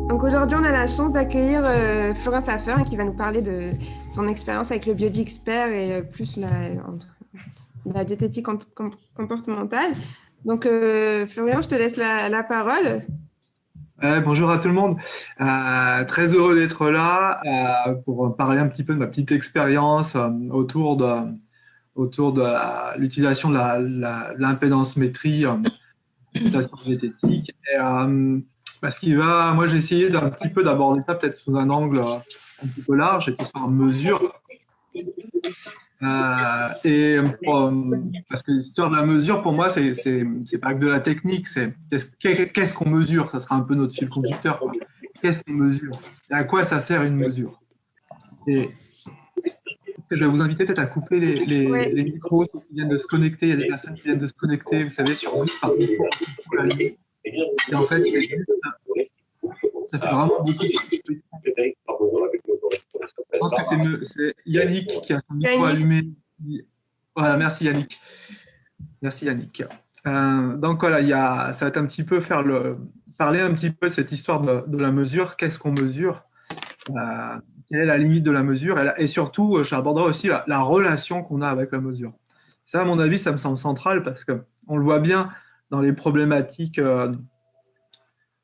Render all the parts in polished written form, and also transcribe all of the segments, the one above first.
Donc aujourd'hui, on a la chance d'accueillir Florent Saffer qui va nous parler de son expérience avec le BioDixpert et plus la diététique comportementale. Donc Florian, je te laisse la parole. Bonjour à tout le monde. Très heureux d'être là pour parler un petit peu de ma petite expérience autour de l'utilisation de l'impédance-métrie, l'utilisation diététique. Moi, j'ai essayé d'un petit peu d'aborder ça peut-être sous un angle un petit peu large, cette histoire de mesure. Parce que l'histoire de la mesure, pour moi, c'est pas que de la technique, c'est qu'est-ce qu'on mesure, ça sera un peu notre fil conducteur. Qu'est-ce qu'on mesure et à quoi ça sert une mesure. Et je vais vous inviter peut-être à couper les micros qui viennent de se connecter. Il y a des personnes qui viennent de se connecter, vous savez, sur Zoom par défaut. Et en fait, ça fait vraiment beaucoup de... Je pense que c'est Yannick qui a son micro allumé. Voilà, merci Yannick. Merci Yannick. Donc voilà, ça va être un petit peu parler un petit peu de cette histoire de la mesure. Qu'est-ce qu'on mesure? Quelle est la limite de la mesure? Et surtout, j'aborderai aussi la relation qu'on a avec la mesure. Ça, à mon avis, ça me semble central parce qu'on le voit bien dans les problématiques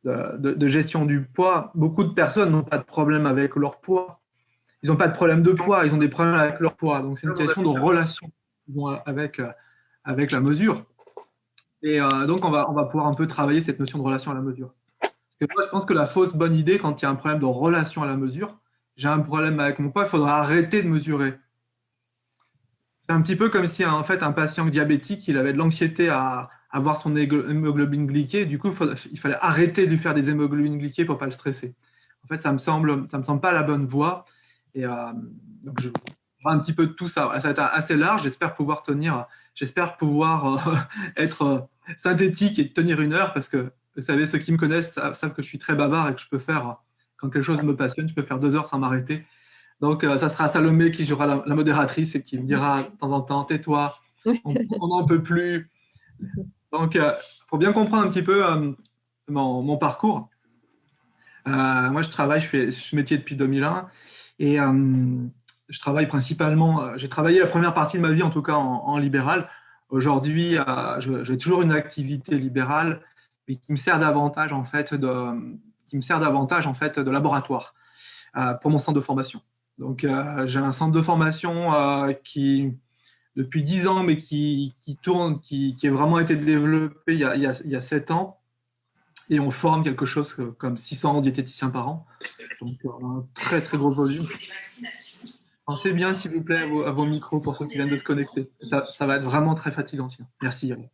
de gestion du poids. Beaucoup de personnes n'ont pas de problème avec leur poids. Ils n'ont pas de problème de poids, ils ont des problèmes avec leur poids. Donc, c'est une question de relation avec la mesure. Et donc, on va pouvoir un peu travailler cette notion de relation à la mesure. Parce que moi, je pense que la fausse bonne idée, quand il y a un problème de relation à la mesure, j'ai un problème avec mon poids, il faudra arrêter de mesurer. C'est un petit peu comme si, en fait, un patient diabétique, il avait de l'anxiété à avoir son hémoglobine glyquée. Du coup, il fallait arrêter de lui faire des hémoglobines glyquées pour ne pas le stresser. En fait, ça me semble pas la bonne voie. Et donc, je vois un petit peu de tout ça. Ça va être assez large. J'espère pouvoir être synthétique et tenir une heure parce que, vous savez, ceux qui me connaissent savent que je suis très bavard et que je peux faire, quand quelque chose me passionne, je peux faire 2 heures sans m'arrêter. Donc, ça sera Salomé qui jouera la modératrice et qui me dira de temps en temps, tais-toi, on n'en peut plus. Donc, pour bien comprendre un petit peu mon parcours, moi, je fais ce métier depuis 2001 et je travaille principalement, j'ai travaillé la première partie de ma vie, en tout cas, en libéral. Aujourd'hui, j'ai toujours une activité libérale, mais qui me sert davantage, en fait, de laboratoire pour mon centre de formation. Donc, j'ai un centre de formation qui, depuis 10 ans, mais qui tourne, qui a vraiment été développé il y a 7 ans. Et on forme quelque chose comme 600 diététiciens par an. Donc, on a un très, très gros volume. Pensez bien, s'il vous plaît, à vos micros pour ceux qui viennent de se connecter. Ça va être vraiment très fatigant. Merci. Ouais.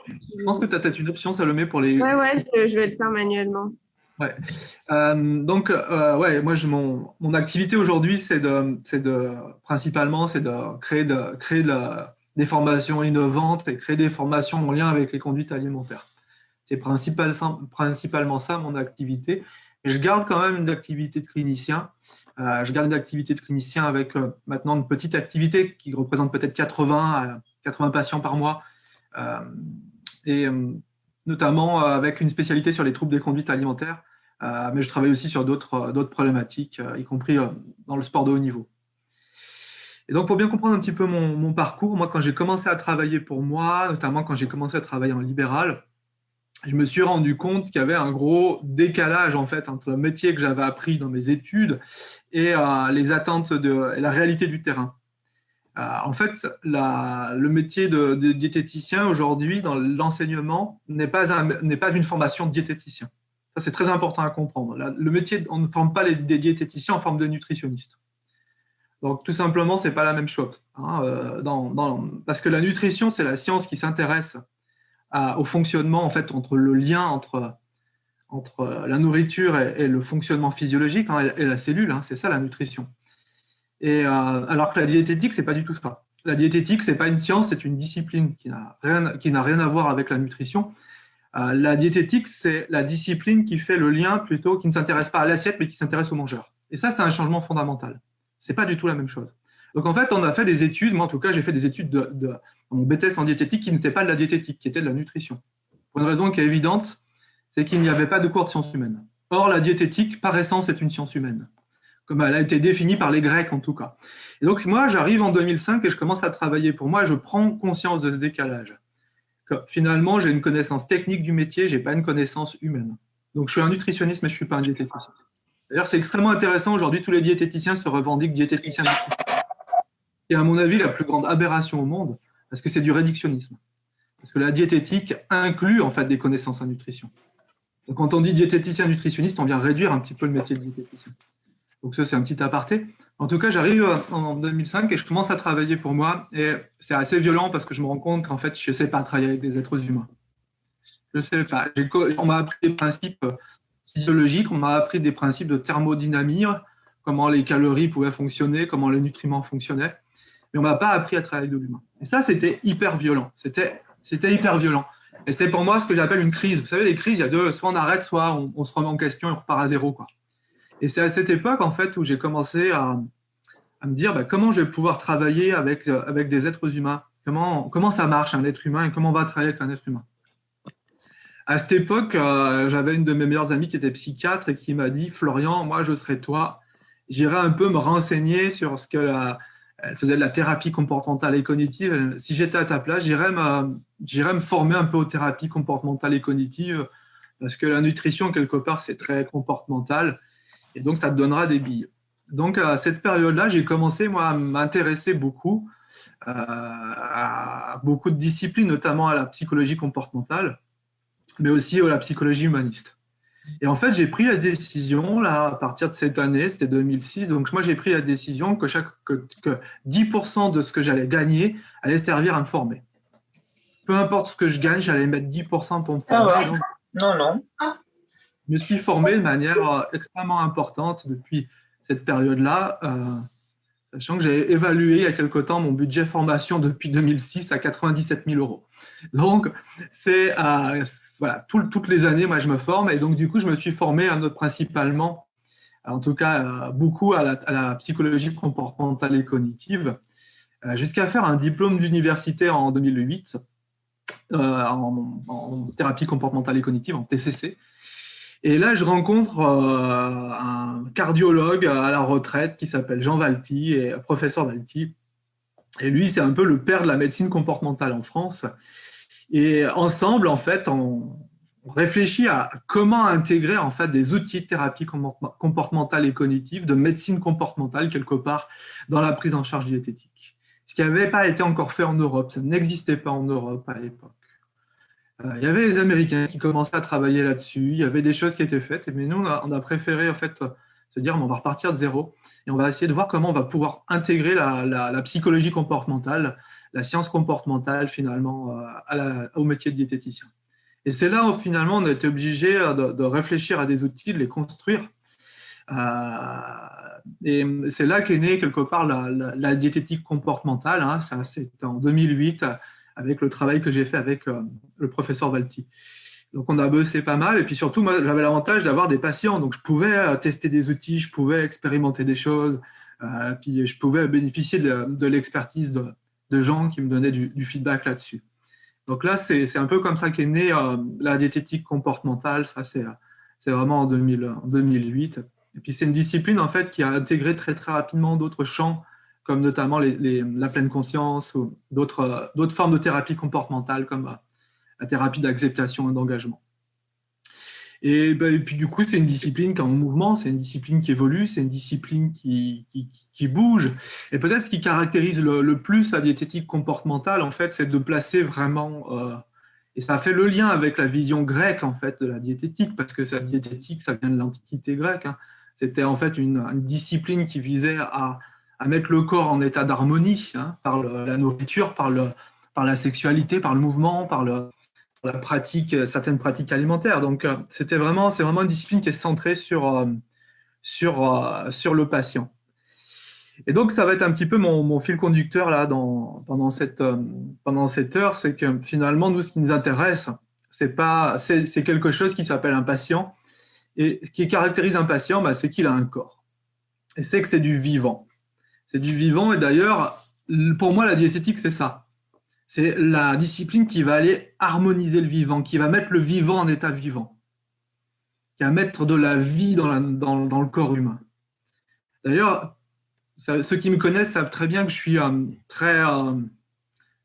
Je pense que tu as peut-être une option, Salomé, pour les... Ouais, je vais le faire manuellement. Ouais. Donc, moi, mon activité aujourd'hui, principalement, c'est de créer des formations innovantes et créer des formations en lien avec les conduites alimentaires. C'est principalement ça, mon activité. Et je garde quand même une activité de clinicien. Je garde une activité de clinicien avec maintenant une petite activité qui représente peut-être 80 patients par mois. Notamment avec une spécialité sur les troubles des conduites alimentaires. Mais je travaille aussi sur d'autres problématiques, y compris dans le sport de haut niveau. Et donc, pour bien comprendre un petit peu mon parcours, moi, quand j'ai commencé à travailler pour moi, notamment quand j'ai commencé à travailler en libéral, je me suis rendu compte qu'il y avait un gros décalage, en fait, entre le métier que j'avais appris dans mes études et les attentes et la réalité du terrain. En fait, le métier de diététicien aujourd'hui dans l'enseignement n'est pas une formation de diététicien. Ça, c'est très important à comprendre. Le métier, on ne forme pas des diététiciens, on forme des nutritionnistes. Donc, tout simplement, ce n'est pas la même chose. Parce que la nutrition, c'est la science qui s'intéresse au fonctionnement, en fait, entre le lien entre la nourriture et le fonctionnement physiologique et la cellule. C'est ça, la nutrition. Alors que la diététique, c'est pas du tout ça. La diététique, c'est pas une science, c'est une discipline qui n'a rien à voir avec la nutrition. La diététique, c'est la discipline qui fait le lien plutôt, qui ne s'intéresse pas à l'assiette, mais qui s'intéresse au mangeur. Et ça, c'est un changement fondamental. Ce n'est pas du tout la même chose. Donc, en fait, on a fait des études. Moi, en tout cas, j'ai fait des études de mon BTS en diététique qui n'étaient pas de la diététique, qui étaient de la nutrition. Pour une raison qui est évidente, c'est qu'il n'y avait pas de cours de sciences humaines. Or, la diététique, par essence, est une science humaine, comme elle a été définie par les Grecs, en tout cas. Et donc, moi, j'arrive en 2005 et je commence à travailler pour moi et je prends conscience de ce décalage. Que, finalement, j'ai une connaissance technique du métier, je n'ai pas une connaissance humaine. Donc, je suis un nutritionniste, mais je ne suis pas un diététicien. D'ailleurs, c'est extrêmement intéressant. Aujourd'hui, tous les diététiciens se revendiquent diététiciens. C'est, à mon avis, la plus grande aberration au monde, parce que c'est du réductionnisme. Parce que la diététique inclut, en fait, des connaissances en nutrition. Donc, quand on dit diététicien nutritionniste, on vient réduire un petit peu le métier de diététicien. Donc, ça, c'est un petit aparté. En tout cas, j'arrive en 2005 et je commence à travailler pour moi. Et c'est assez violent parce que je me rends compte qu'en fait, je ne sais pas travailler avec des êtres humains. Je ne sais pas. On m'a appris des principes physiologiques, on m'a appris des principes de thermodynamie, comment les calories pouvaient fonctionner, comment les nutriments fonctionnaient. Mais on ne m'a pas appris à travailler avec de l'humain. Et ça, c'était hyper violent. C'était hyper violent. Et c'est pour moi ce que j'appelle une crise. Vous savez, les crises, il y a deux, soit on arrête, soit on se remet en question et on repart à zéro, quoi. Et c'est à cette époque, en fait, où j'ai commencé à me dire comment je vais pouvoir travailler avec des êtres humains. Comment ça marche, un être humain, et comment on va travailler avec un être humain. À cette époque, j'avais une de mes meilleures amies qui était psychiatre et qui m'a dit « Florian, moi, je serai toi. J'irai un peu me renseigner sur ce que elle faisait de la thérapie comportementale et cognitive. Si j'étais à ta place, j'irais me former un peu aux thérapies comportementales et cognitives parce que la nutrition, quelque part, c'est très comportemental et donc ça te donnera des billes. » Donc, à cette période-là, j'ai commencé, moi, à m'intéresser beaucoup à beaucoup de disciplines, notamment à la psychologie comportementale, mais aussi à la psychologie humaniste. Et en fait, j'ai pris la décision, là, à partir de cette année, c'était 2006, donc moi, j'ai pris la décision que 10% de ce que j'allais gagner allait servir à me former. Peu importe ce que je gagne, j'allais mettre 10% pour me former. Ah ouais. Donc, Non. je me suis formé de manière extrêmement importante depuis cette période-là, sachant que j'ai évalué il y a quelque temps mon budget formation depuis 2006 à 97 000 euros. Donc, c'est voilà, toutes les années, moi, je me forme. Et donc, du coup, je me suis formé principalement, en tout cas, beaucoup à la psychologie comportementale et cognitive, jusqu'à faire un diplôme d'université en 2008 en thérapie comportementale et cognitive, en TCC. Et là, je rencontre un cardiologue à la retraite qui s'appelle Jean Valty, et professeur Valty. Et lui, c'est un peu le père de la médecine comportementale en France. Et ensemble, en fait, on réfléchit à comment intégrer en fait des outils de thérapie comportementale et cognitive, de médecine comportementale quelque part, dans la prise en charge diététique. Ce qui n'avait pas été encore fait en Europe, ça n'existait pas en Europe à l'époque. Il y avait les Américains qui commençaient à travailler là-dessus, il y avait des choses qui étaient faites, mais nous, on a préféré en fait se dire on va repartir de zéro et on va essayer de voir comment on va pouvoir intégrer la psychologie comportementale, la science comportementale finalement au métier de diététicien. Et c'est là où finalement on a été obligé de réfléchir à des outils, de les construire. Et c'est là qu'est née quelque part la diététique comportementale, hein. Ça, c'était en 2008 avec le travail que j'ai fait avec le professeur Valty. Donc, on a bossé pas mal. Et puis surtout, moi, j'avais l'avantage d'avoir des patients. Donc, je pouvais tester des outils, je pouvais expérimenter des choses. Puis, je pouvais bénéficier de l'expertise de gens qui me donnaient du feedback là-dessus. Donc là, c'est un peu comme ça qu'est née la diététique comportementale. Ça, c'est vraiment en 2008. Et puis, c'est une discipline, en fait, qui a intégré très, très rapidement d'autres champs, comme notamment la pleine conscience ou d'autres formes de thérapie comportementale, comme la thérapie d'acceptation et d'engagement. Et puis du coup, c'est une discipline qui est en mouvement, c'est une discipline qui évolue, c'est une discipline qui bouge. Et peut-être ce qui caractérise le plus la diététique comportementale, en fait, c'est de placer vraiment, et ça fait le lien avec la vision grecque, en fait, de la diététique, parce que cette diététique, ça vient de l'Antiquité grecque, hein. C'était en fait une discipline qui visait à mettre le corps en état d'harmonie, hein, par la nourriture, par la sexualité, par le mouvement, par la pratique, certaines pratiques alimentaires. Donc, c'est vraiment une discipline qui est centrée sur le patient. Et donc, ça va être un petit peu mon fil conducteur là, pendant cette heure, c'est que finalement, nous, ce qui nous intéresse, c'est quelque chose qui s'appelle un patient. Et ce qui caractérise un patient, c'est qu'il a un corps. et c'est que c'est du vivant. C'est du vivant, et d'ailleurs, pour moi, la diététique, c'est ça. C'est la discipline qui va aller harmoniser le vivant, qui va mettre le vivant en état vivant, qui va mettre de la vie dans le corps humain. D'ailleurs, ceux qui me connaissent savent très bien que je suis très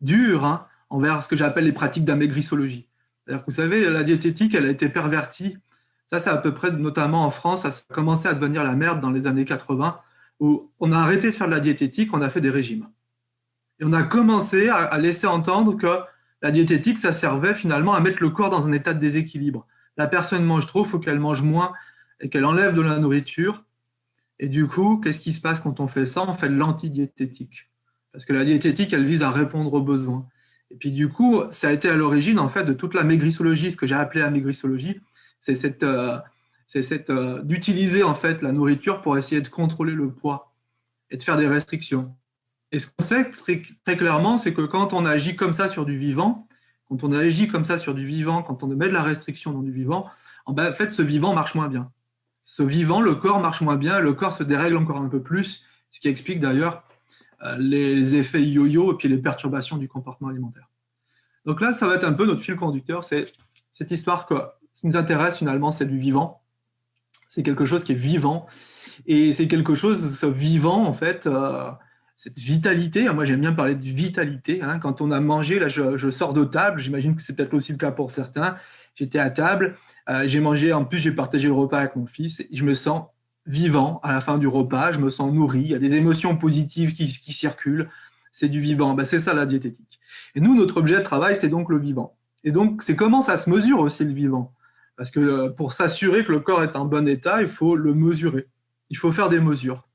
dur, hein, envers ce que j'appelle les pratiques d'amaigrissologie. C'est-à-dire que vous savez, la diététique, elle a été pervertie. Ça, c'est à peu près, notamment en France, ça a commencé à devenir la merde dans les années 80, où on a arrêté de faire de la diététique, on a fait des régimes. Et on a commencé à laisser entendre que la diététique, ça servait finalement à mettre le corps dans un état de déséquilibre. La personne mange trop, il faut qu'elle mange moins et qu'elle enlève de la nourriture. Et du coup, qu'est-ce qui se passe quand on fait ça? On fait de l'antidiététique. Parce que la diététique, elle vise à répondre aux besoins. Et puis du coup, ça a été à l'origine en fait de toute la maigrissologie, ce que j'ai appelé la maigrissologie, c'est d'utiliser en fait la nourriture pour essayer de contrôler le poids et de faire des restrictions. Et ce qu'on sait très clairement, c'est que quand on agit comme ça sur du vivant, quand on agit comme ça sur du vivant, quand on met de la restriction dans du vivant, en fait, ce vivant marche moins bien. Ce vivant, le corps marche moins bien, le corps se dérègle encore un peu plus, ce qui explique d'ailleurs les effets yo-yo et puis les perturbations du comportement alimentaire. Donc là, ça va être un peu notre fil conducteur, c'est cette histoire que ce qui nous intéresse finalement, c'est du vivant. C'est quelque chose qui est vivant. Et c'est quelque chose, ce vivant, en fait, cette vitalité. Moi, j'aime bien parler de vitalité. Hein. Quand on a mangé, là, je sors de table. J'imagine que c'est peut-être aussi le cas pour certains. J'étais à table. J'ai mangé, en plus, j'ai partagé le repas avec mon fils. Et je me sens vivant à la fin du repas. Je me sens nourri. Il y a des émotions positives qui circulent. C'est du vivant. Ben, c'est ça la diététique. Et nous, notre objet de travail, c'est donc le vivant. Et donc, c'est comment ça se mesure aussi le vivant. Parce que pour s'assurer que le corps est en bon état, il faut le mesurer. Il faut faire des mesures.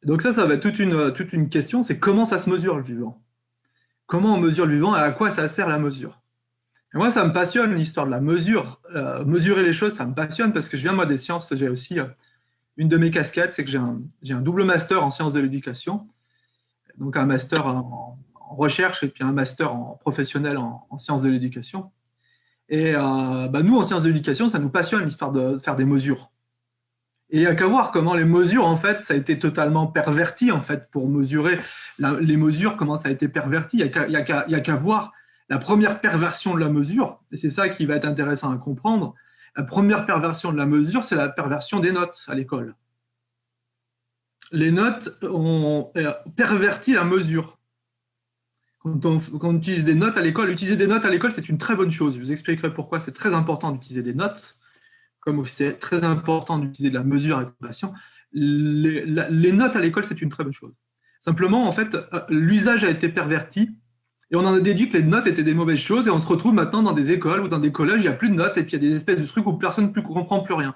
Donc ça va être toute une question, c'est comment ça se mesure le vivant? Comment on mesure le vivant et à quoi ça sert la mesure? Et moi, ça me passionne l'histoire de la mesure. Mesurer les choses, ça me passionne parce que je viens moi des sciences. J'ai aussi une de mes casquettes, c'est que j'ai un double master en sciences de l'éducation, donc un master en recherche et puis un master en professionnel en sciences de l'éducation. Et nous, en sciences de l'éducation, ça nous passionne l'histoire de faire des mesures. Et il n'y a qu'à voir comment les mesures, en fait, ça a été totalement perverti, en fait, pour mesurer les mesures, comment ça a été perverti. Il n'y a qu'à voir la première perversion de la mesure, et c'est ça qui va être intéressant à comprendre. La première perversion de la mesure, c'est la perversion des notes à l'école. Les notes ont perverti la mesure. Quand on utilise des notes à l'école, utiliser des notes à l'école, c'est une très bonne chose. Je vous expliquerai pourquoi c'est très important d'utiliser des notes, comme c'est très important d'utiliser de la mesure avec passion. Les notes à l'école, c'est une très bonne chose. Simplement, en fait, l'usage a été perverti et on en a déduit que les notes étaient des mauvaises choses et on se retrouve maintenant dans des écoles ou dans des collèges, il n'y a plus de notes et puis il y a des espèces de trucs où personne ne comprend plus rien.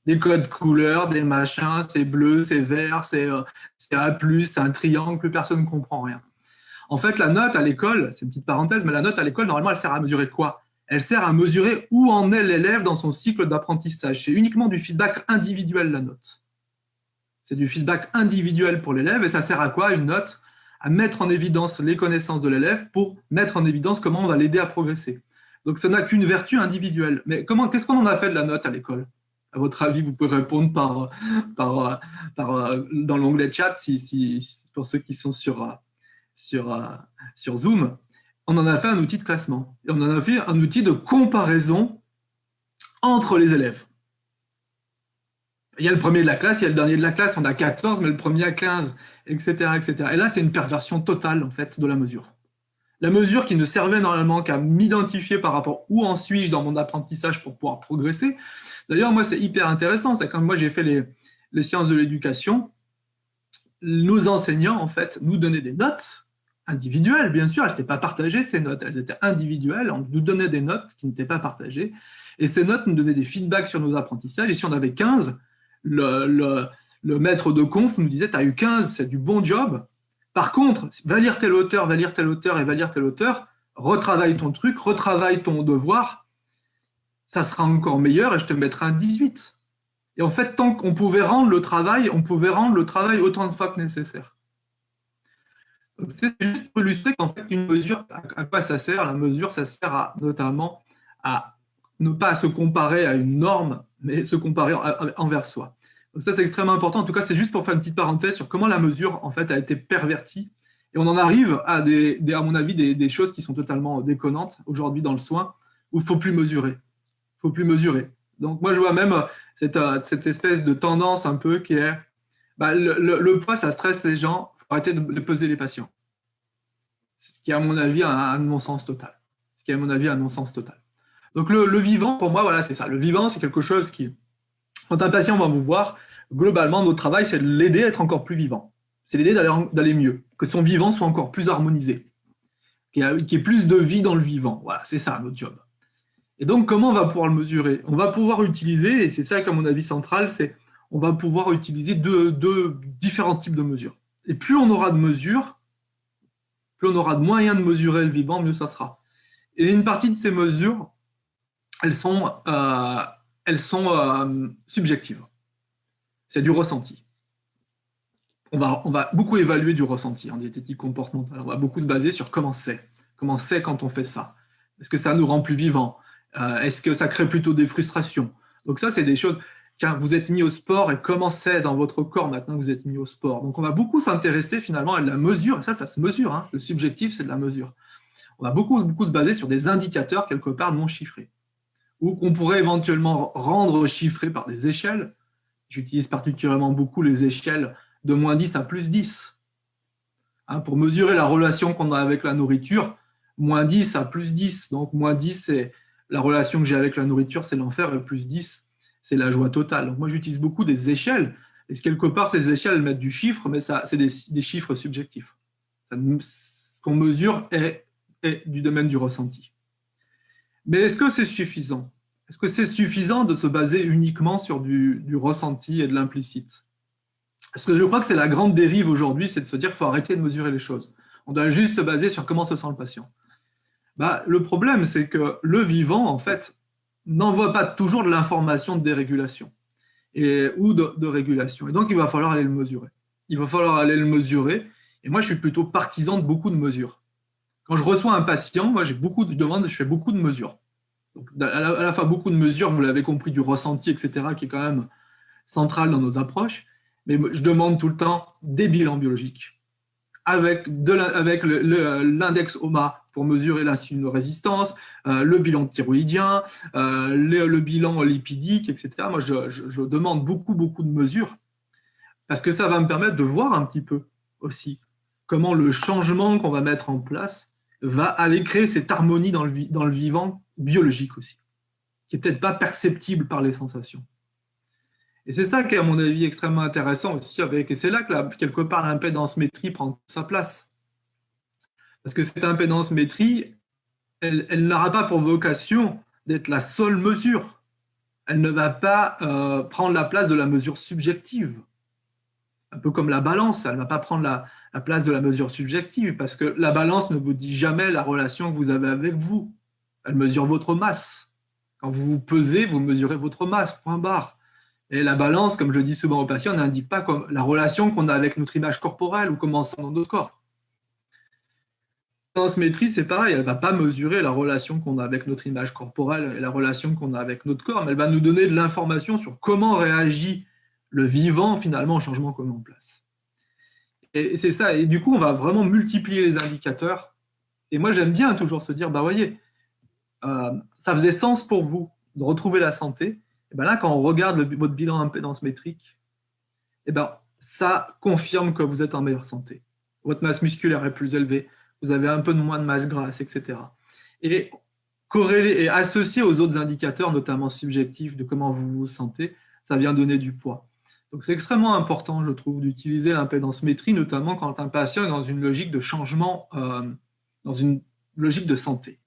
Des codes couleurs, des machins, c'est bleu, c'est vert, c'est A+, c'est un triangle, plus personne ne comprend rien. En fait, la note à l'école, c'est une petite parenthèse, mais la note à l'école, normalement, elle sert à mesurer quoi? Elle sert à mesurer où en est l'élève dans son cycle d'apprentissage. C'est uniquement du feedback individuel, la note. C'est du feedback individuel pour l'élève, et ça sert à quoi, une note? À mettre en évidence les connaissances de l'élève pour mettre en évidence comment on va l'aider à progresser. Donc, ça n'a qu'une vertu individuelle. Mais qu'est-ce qu'on en a fait de la note à l'école? À votre avis, vous pouvez répondre dans l'onglet chat, pour ceux qui sont sur Zoom. On en a fait un outil de classement. Et on en a fait un outil de comparaison entre les élèves. Il y a le premier de la classe, il y a le dernier de la classe, on a 14, mais le premier a 15, etc. etc. Et là, c'est une perversion totale, en fait, de la mesure. La mesure qui ne servait normalement qu'à m'identifier par rapport où en suis-je dans mon apprentissage pour pouvoir progresser. D'ailleurs, moi, c'est hyper intéressant. C'est quand moi, j'ai fait les sciences de l'éducation, nos enseignants, en fait, nous donnaient des notes individuelles, bien sûr. Elles n'étaient pas partagées, ces notes. Elles étaient individuelles. On nous donnait des notes qui n'étaient pas partagées. Et ces notes nous donnaient des feedbacks sur nos apprentissages. Et si on avait 15, le maître de conf nous disait « tu as eu 15, c'est du bon job. Par contre, va lire tel auteur, va lire tel auteur et va lire tel auteur. Retravaille ton truc, retravaille ton devoir. Ça sera encore meilleur et je te mettrai un 18. » Et en fait, tant qu'on pouvait rendre le travail, on pouvait rendre le travail autant de fois que nécessaire. C'est juste pour illustrer qu'en fait, une mesure, à quoi ça sert? La mesure, ça sert notamment à ne pas se comparer à une norme, mais se comparer envers soi. Donc ça, c'est extrêmement important. En tout cas, c'est juste pour faire une petite parenthèse sur comment la mesure, en fait, a été pervertie. Et on en arrive à, à mon avis, des choses qui sont totalement déconnantes aujourd'hui dans le soin, où il ne faut plus mesurer. Il faut plus mesurer. Donc moi, je vois même cette espèce de tendance un peu qui est le poids, ça stresse les gens, il faut arrêter de peser les patients. Ce qui est, à mon avis, un non-sens total. Ce qui est, à mon avis, un non-sens total. Donc le vivant, pour moi, voilà, c'est ça. Le vivant, c'est quelque chose qui, quand un patient va vous voir, globalement, notre travail, c'est de l'aider à être encore plus vivant. C'est l'aider d'aller mieux, que son vivant soit encore plus harmonisé, qu'il y ait plus de vie dans le vivant. Voilà, c'est ça notre job. Et donc, comment on va pouvoir le mesurer? On va pouvoir utiliser, et c'est ça qu'à mon avis central, c'est on va pouvoir utiliser deux différents types de mesures. Et plus on aura de mesures, plus on aura de moyens de mesurer le vivant, mieux ça sera. Et une partie de ces mesures, elles sont subjectives. C'est du ressenti. On va beaucoup évaluer du ressenti en diététique comportementale. On va beaucoup se baser sur comment c'est quand on fait ça. Est-ce que ça nous rend plus vivants? Est-ce que ça crée plutôt des frustrations? Donc ça, c'est des choses... Tiens, vous êtes mis au sport et comment c'est dans votre corps maintenant que vous êtes mis au sport? Donc on va beaucoup s'intéresser finalement à la mesure. Et ça se mesure. Hein. Le subjectif, c'est de la mesure. On va beaucoup se baser sur des indicateurs quelque part non chiffrés ou qu'on pourrait éventuellement rendre chiffrés par des échelles. J'utilise particulièrement beaucoup les échelles de -10 à +10. Hein, pour mesurer la relation qu'on a avec la nourriture, -10 à +10. Donc -10, c'est la relation que j'ai avec la nourriture, c'est l'enfer, et +10, c'est la joie totale. Donc moi, j'utilise beaucoup des échelles, et quelque part, ces échelles, elles mettent du chiffre, mais c'est des chiffres subjectifs. Ce qu'on mesure est du domaine du ressenti. Mais est-ce que c'est suffisant? Est-ce que c'est suffisant de se baser uniquement sur du ressenti et de l'implicite? Parce que je crois que c'est la grande dérive aujourd'hui, c'est de se dire qu'il faut arrêter de mesurer les choses. On doit juste se baser sur comment se sent le patient. Le problème, c'est que le vivant, en fait, n'envoie pas toujours de l'information de dérégulation ou de régulation. Et donc, il va falloir aller le mesurer. Il va falloir aller le mesurer. Et moi, je suis plutôt partisan de beaucoup de mesures. Quand je reçois un patient, moi, je fais beaucoup de mesures. Donc, à la fois beaucoup de mesures, vous l'avez compris, du ressenti, etc., qui est quand même central dans nos approches. Mais je demande tout le temps des bilans biologiques avec l'index OMA pour mesurer l'insulinorésistance, le bilan thyroïdien, le bilan lipidique, etc. Moi, je demande beaucoup de mesures parce que ça va me permettre de voir un petit peu aussi comment le changement qu'on va mettre en place va aller créer cette harmonie dans le vivant biologique aussi, qui n'est peut-être pas perceptible par les sensations. Et c'est ça qui est, à mon avis, extrêmement intéressant aussi et c'est là que, quelque part, l'impédance-métrie prend sa place. Parce que cette impédance-métrie, elle n'aura pas pour vocation d'être la seule mesure. Elle ne va pas prendre la place de la mesure subjective. Un peu comme la balance, elle ne va pas prendre la place de la mesure subjective, parce que la balance ne vous dit jamais la relation que vous avez avec vous. Elle mesure votre masse. Quand vous vous pesez, vous mesurez votre masse, point barre. Et la balance, comme je dis souvent aux patients, n'indique pas comme la relation qu'on a avec notre image corporelle ou comment on se sent dans notre corps. La balance-métrie, c'est pareil, elle ne va pas mesurer la relation qu'on a avec notre image corporelle et la relation qu'on a avec notre corps, mais elle va nous donner de l'information sur comment réagit le vivant finalement au changement qu'on met en place. Et c'est ça, et du coup, on va vraiment multiplier les indicateurs. Et moi, j'aime bien toujours se dire, voyez, ça faisait sens pour vous de retrouver la santé. Et là, quand on regarde votre bilan impédance métrique, ça confirme que vous êtes en meilleure santé. Votre masse musculaire est plus élevée, vous avez un peu moins de masse grasse, etc. Et corrélé et associé aux autres indicateurs, notamment subjectifs de comment vous vous sentez, ça vient donner du poids. Donc c'est extrêmement important, je trouve, d'utiliser l'impédance métrie, notamment quand un patient est dans une logique de changement, dans une logique de santé.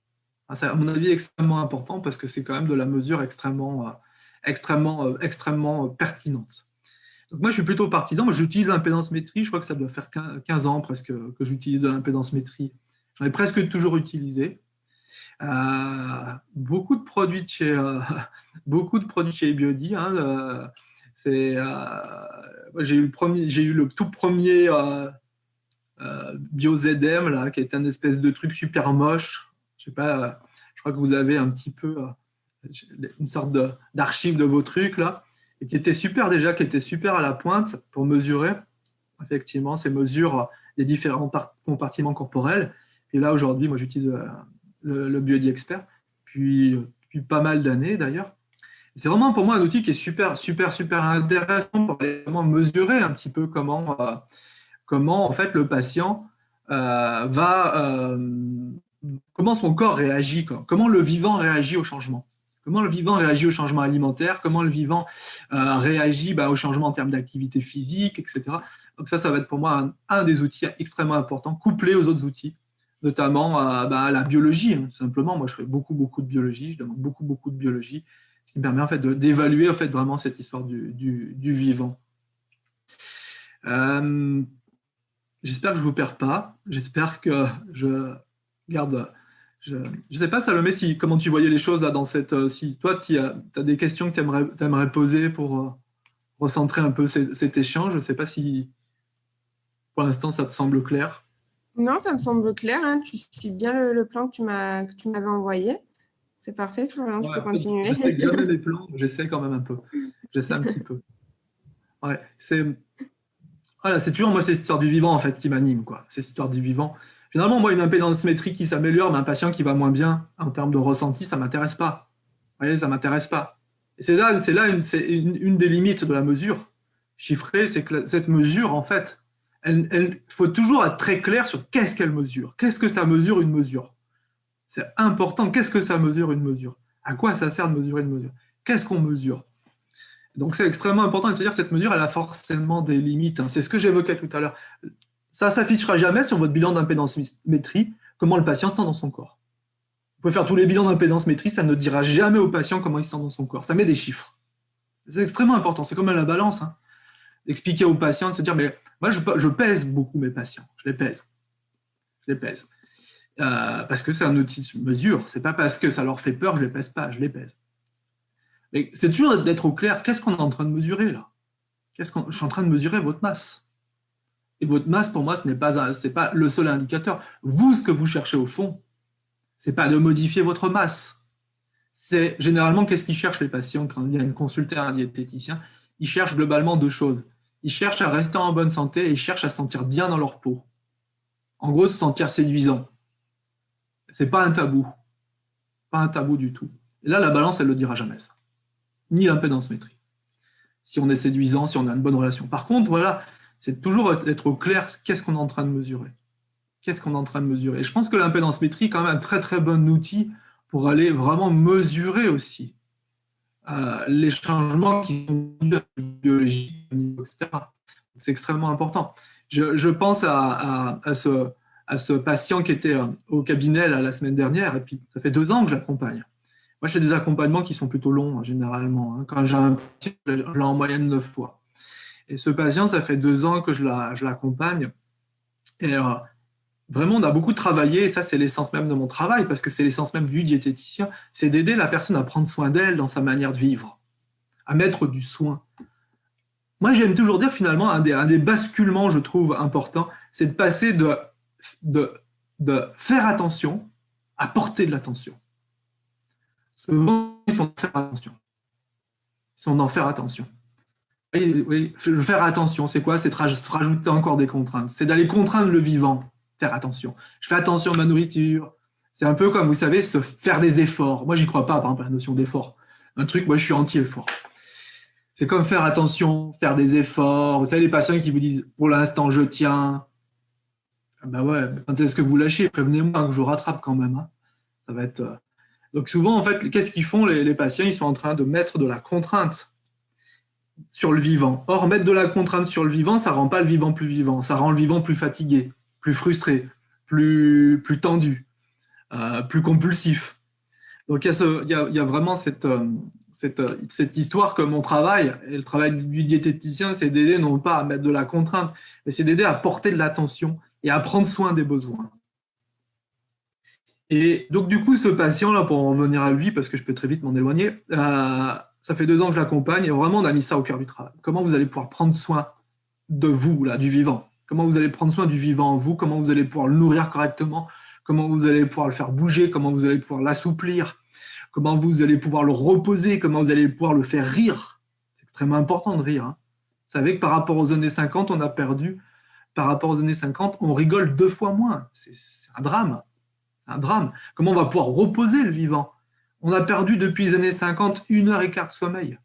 C'est à mon avis extrêmement important parce que c'est quand même de la mesure extrêmement pertinente. Donc moi, je suis plutôt partisan. J'utilise l'impédance métrie. Je crois que ça doit faire 15 ans presque que j'utilise de l'impédance métrie. J'en ai presque toujours utilisé. Beaucoup de produits de chez Biody. J'ai eu le tout premier BioZM là, qui est un espèce de truc super moche. Je sais pas. Je crois que vous avez un petit peu une sorte d'archive de vos trucs là. et qui était super déjà, qui était super à la pointe pour mesurer effectivement ces mesures des différents compartiments corporels. Et là, aujourd'hui, moi, j'utilise le Biodie Expert depuis pas mal d'années d'ailleurs. C'est vraiment pour moi un outil qui est super, super, super intéressant pour vraiment mesurer un petit peu comment en fait le patient comment son corps réagit, comment le vivant réagit au changement. Comment le vivant réagit au changement alimentaire, comment le vivant réagit au changement en termes d'activité physique, etc. Donc ça va être pour moi un des outils extrêmement importants, couplé aux autres outils, notamment à la biologie. Tout simplement, moi je fais beaucoup, beaucoup de biologie, je demande beaucoup, beaucoup de biologie, ce qui me permet en fait d'évaluer en fait, vraiment cette histoire du vivant. J'espère que je ne vous perds pas, j'espère que je garde... Je ne sais pas, Salomé, comment tu voyais les choses là, dans si toi, tu as des questions que tu aimerais poser pour recentrer un peu cet échange. Je ne sais pas si, pour l'instant, ça te semble clair. Non, ça me semble clair. Hein. Tu suis bien le plan que tu m'avais envoyé. C'est parfait, Florian, tu peux continuer. Je sais que jamais les plans, j'essaie quand même un peu. J'essaie un petit peu. Ouais, c'est toujours moi, c'est cette histoire du vivant en fait qui m'anime, quoi. C'est cette histoire du vivant. Finalement, moi, une impédance métrique qui s'améliore, mais un patient qui va moins bien en termes de ressenti, ça ne m'intéresse pas. Vous voyez, ça ne m'intéresse pas. Et c'est là une des limites de la mesure chiffrée, c'est que cette mesure, en fait, il faut toujours être très clair sur qu'est-ce qu'elle mesure. Qu'est-ce que ça mesure une mesure? C'est important. Qu'est-ce que ça mesure une mesure? À quoi ça sert de mesurer une mesure? Qu'est-ce qu'on mesure? Donc, c'est extrêmement important de se dire que cette mesure, elle a forcément des limites. C'est ce que j'évoquais tout à l'heure. Ça ne s'affichera jamais sur votre bilan d'impédance-métrie comment le patient se sent dans son corps. Vous pouvez faire tous les bilans d'impédance-métrie, ça ne dira jamais au patient comment il se sent dans son corps. Ça met des chiffres. C'est extrêmement important. C'est comme la balance. D'expliquer aux patients, de se dire, mais moi, je pèse beaucoup mes patients. Je les pèse. Parce que c'est un outil de mesure. Ce n'est pas parce que ça leur fait peur que je ne les pèse pas. Je les pèse. Mais c'est toujours d'être au clair. Qu'est-ce qu'on est en train de mesurer là? Je suis en train de mesurer votre masse. Et votre masse, pour moi, ce n'est pas le seul indicateur. Vous, ce que vous cherchez au fond, ce n'est pas de modifier votre masse. C'est généralement, qu'est-ce qu'ils cherchent les patients quand ils viennent consulter un diététicien? Ils cherchent globalement deux choses. Ils cherchent à rester en bonne santé et ils cherchent à se sentir bien dans leur peau. En gros, se sentir séduisant. Ce n'est pas un tabou. Pas un tabou du tout. Et là, la balance, elle ne le dira jamais, ça. Ni l'impédance-métrie. Si on est séduisant, si on a une bonne relation. Par contre, voilà, c'est toujours être au clair, qu'est-ce qu'on est en train de mesurer. Qu'est-ce qu'on est en train de mesurer? Et je pense que l'impédance-métrie est quand même un très très bon outil pour aller vraiment mesurer aussi les changements qui sont dus à la biologie, etc. C'est extrêmement important. Je pense à ce patient qui était au cabinet la semaine dernière, et puis ça fait 2 ans que je l'accompagne. Moi, je fais des accompagnements qui sont plutôt longs, généralement. Quand j'ai un patient, je l'ai en moyenne 9 fois. Et ce patient, ça fait 2 ans que je l'accompagne. Et vraiment, on a beaucoup travaillé, et ça, c'est l'essence même de mon travail, parce que c'est l'essence même du diététicien, c'est d'aider la personne à prendre soin d'elle dans sa manière de vivre, à mettre du soin. Moi, j'aime toujours dire, finalement, un des basculements, je trouve, importants, c'est de passer de faire attention à porter de l'attention. Souvent, ils sont d'en faire attention. Ils sont d'en faire attention. Oui, faire attention, c'est quoi? C'est de rajouter encore des contraintes. C'est d'aller contraindre le vivant, faire attention. Je fais attention à ma nourriture. C'est un peu comme, vous savez, se faire des efforts. Moi, j'y crois pas, par exemple, à la notion d'effort. Un truc, moi, je suis anti-effort. C'est comme faire attention, faire des efforts. Vous savez, les patients qui vous disent, pour l'instant, je tiens. Ben ouais, quand est-ce que vous lâchez? Prévenez-moi que je vous rattrape quand même. Ça va être... Donc souvent, en fait, qu'est-ce qu'ils font, les patients? Ils sont en train de mettre de la contrainte sur le vivant. Or, mettre de la contrainte sur le vivant, ça ne rend pas le vivant plus vivant, ça rend le vivant plus fatigué, plus frustré, plus tendu, plus compulsif. Donc, il y a vraiment cette histoire que mon travail, et le travail du diététicien, c'est d'aider non pas à mettre de la contrainte, mais c'est d'aider à porter de l'attention et à prendre soin des besoins. Et donc, du coup, ce patient-là, pour en revenir à lui, parce que je peux très vite m'en éloigner, ça fait 2 ans que je l'accompagne et vraiment, on a mis ça au cœur du travail. Comment vous allez pouvoir prendre soin de vous, là, du vivant? Comment vous allez prendre soin du vivant en vous? Comment vous allez pouvoir le nourrir correctement? Comment vous allez pouvoir le faire bouger? Comment vous allez pouvoir l'assouplir? Comment vous allez pouvoir le reposer? Comment vous allez pouvoir le faire rire? C'est extrêmement important de rire. Hein. Vous savez que par rapport aux années 50, on a perdu, par rapport aux années 50, on rigole 2 fois moins. C'est un drame. C'est un drame. Comment on va pouvoir reposer le vivant? On a perdu depuis les années 50 1h15 de sommeil. Vous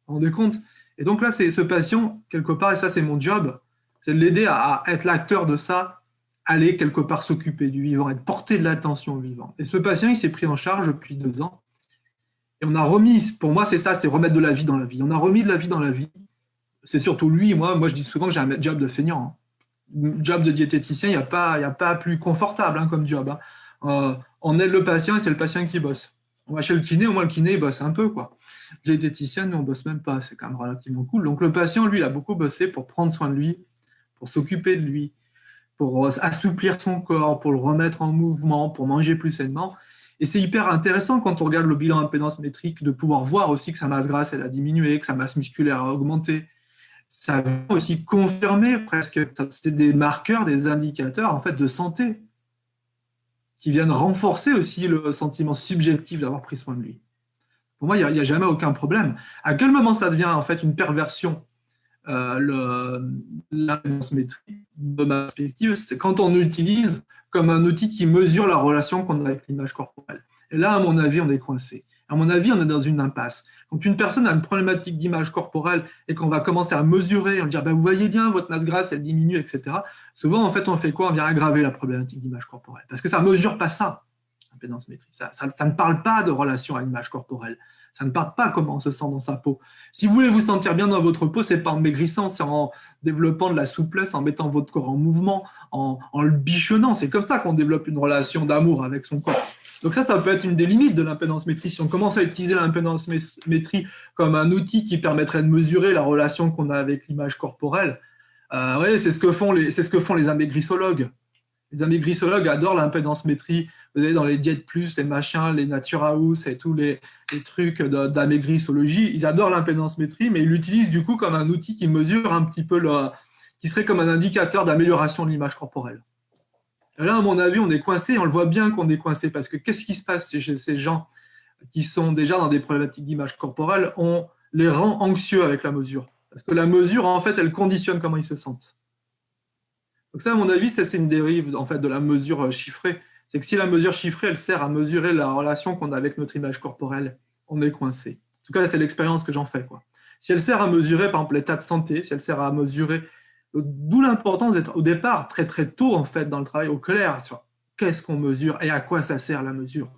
vous rendez compte? Et donc là, c'est ce patient, quelque part, et ça c'est mon job, c'est de l'aider à être l'acteur de ça, aller quelque part s'occuper du vivant et de porter de l'attention au vivant. Et ce patient, il s'est pris en charge depuis 2 ans. Et on a remis, pour moi c'est ça, c'est remettre de la vie dans la vie. On a remis de la vie dans la vie. C'est surtout lui, moi je dis souvent que j'ai un job de feignant. Hein. Job de diététicien, il n'y a pas plus confortable hein, comme job. Hein. On aide le patient et c'est le patient qui bosse. On va chez le kiné, au moins le kiné il bosse un peu. Quoi. Diététicien, nous on bosse même pas, c'est quand même relativement cool. Donc le patient, lui, il a beaucoup bossé pour prendre soin de lui, pour s'occuper de lui, pour assouplir son corps, pour le remettre en mouvement, pour manger plus sainement. Et c'est hyper intéressant quand on regarde le bilan impédance métrique de pouvoir voir aussi que sa masse grasse elle a diminué, que sa masse musculaire a augmenté. Ça vient aussi confirmer presque, c'est des marqueurs, des indicateurs en fait de santé qui viennent renforcer aussi le sentiment subjectif d'avoir pris soin de lui. Pour moi, il n'y a jamais aucun problème. À quel moment ça devient en fait une perversion l'impédance métrique de ma perspective, c'est quand on utilise comme un outil qui mesure la relation qu'on a avec l'image corporelle. Et là, à mon avis, on est coincé. À mon avis, on est dans une impasse. Quand une personne a une problématique d'image corporelle et qu'on va commencer à mesurer, on va dire, ben, vous voyez bien, votre masse grasse, elle diminue, etc. Souvent, en fait, on fait quoi? On vient aggraver la problématique d'image corporelle. Parce que ça ne mesure pas ça, l'impédance métrique. Ça ne parle pas de relation à l'image corporelle. Ça ne parle pas comment on se sent dans sa peau. Si vous voulez vous sentir bien dans votre peau, c'est pas en maigrissant, c'est en développant de la souplesse, en mettant votre corps en mouvement, en le bichonnant. C'est comme ça qu'on développe une relation d'amour avec son corps. Donc ça peut être une des limites de l'impédance métrique. Si on commence à utiliser l'impédance métrique comme un outil qui permettrait de mesurer la relation qu'on a avec l'image corporelle, ouais, c'est ce que font les amaigrissologues. Les amaigrissologues adorent l'impédance métrique. Vous avez dans les Diète Plus, les machins, les Natura House et tous les trucs d'amaigrissologie, ils adorent l'impédance métrique, mais ils l'utilisent du coup comme un outil qui mesure un petit peu, qui serait comme un indicateur d'amélioration de l'image corporelle. Et là, à mon avis, on est coincé, on le voit bien qu'on est coincé, parce que qu'est-ce qui se passe chez ces gens qui sont déjà dans des problématiques d'image corporelle? On les rend anxieux avec la mesure. Parce que la mesure, en fait, elle conditionne comment ils se sentent. Donc ça, à mon avis, c'est une dérive en fait, de la mesure chiffrée. C'est que si la mesure chiffrée, elle sert à mesurer la relation qu'on a avec notre image corporelle, on est coincé. En tout cas, c'est l'expérience que j'en fais. Quoi. Si elle sert à mesurer, par exemple, l'état de santé, si elle sert à mesurer, d'où l'importance d'être au départ, très très tôt, en fait, dans le travail, au clair sur qu'est-ce qu'on mesure et à quoi ça sert la mesure.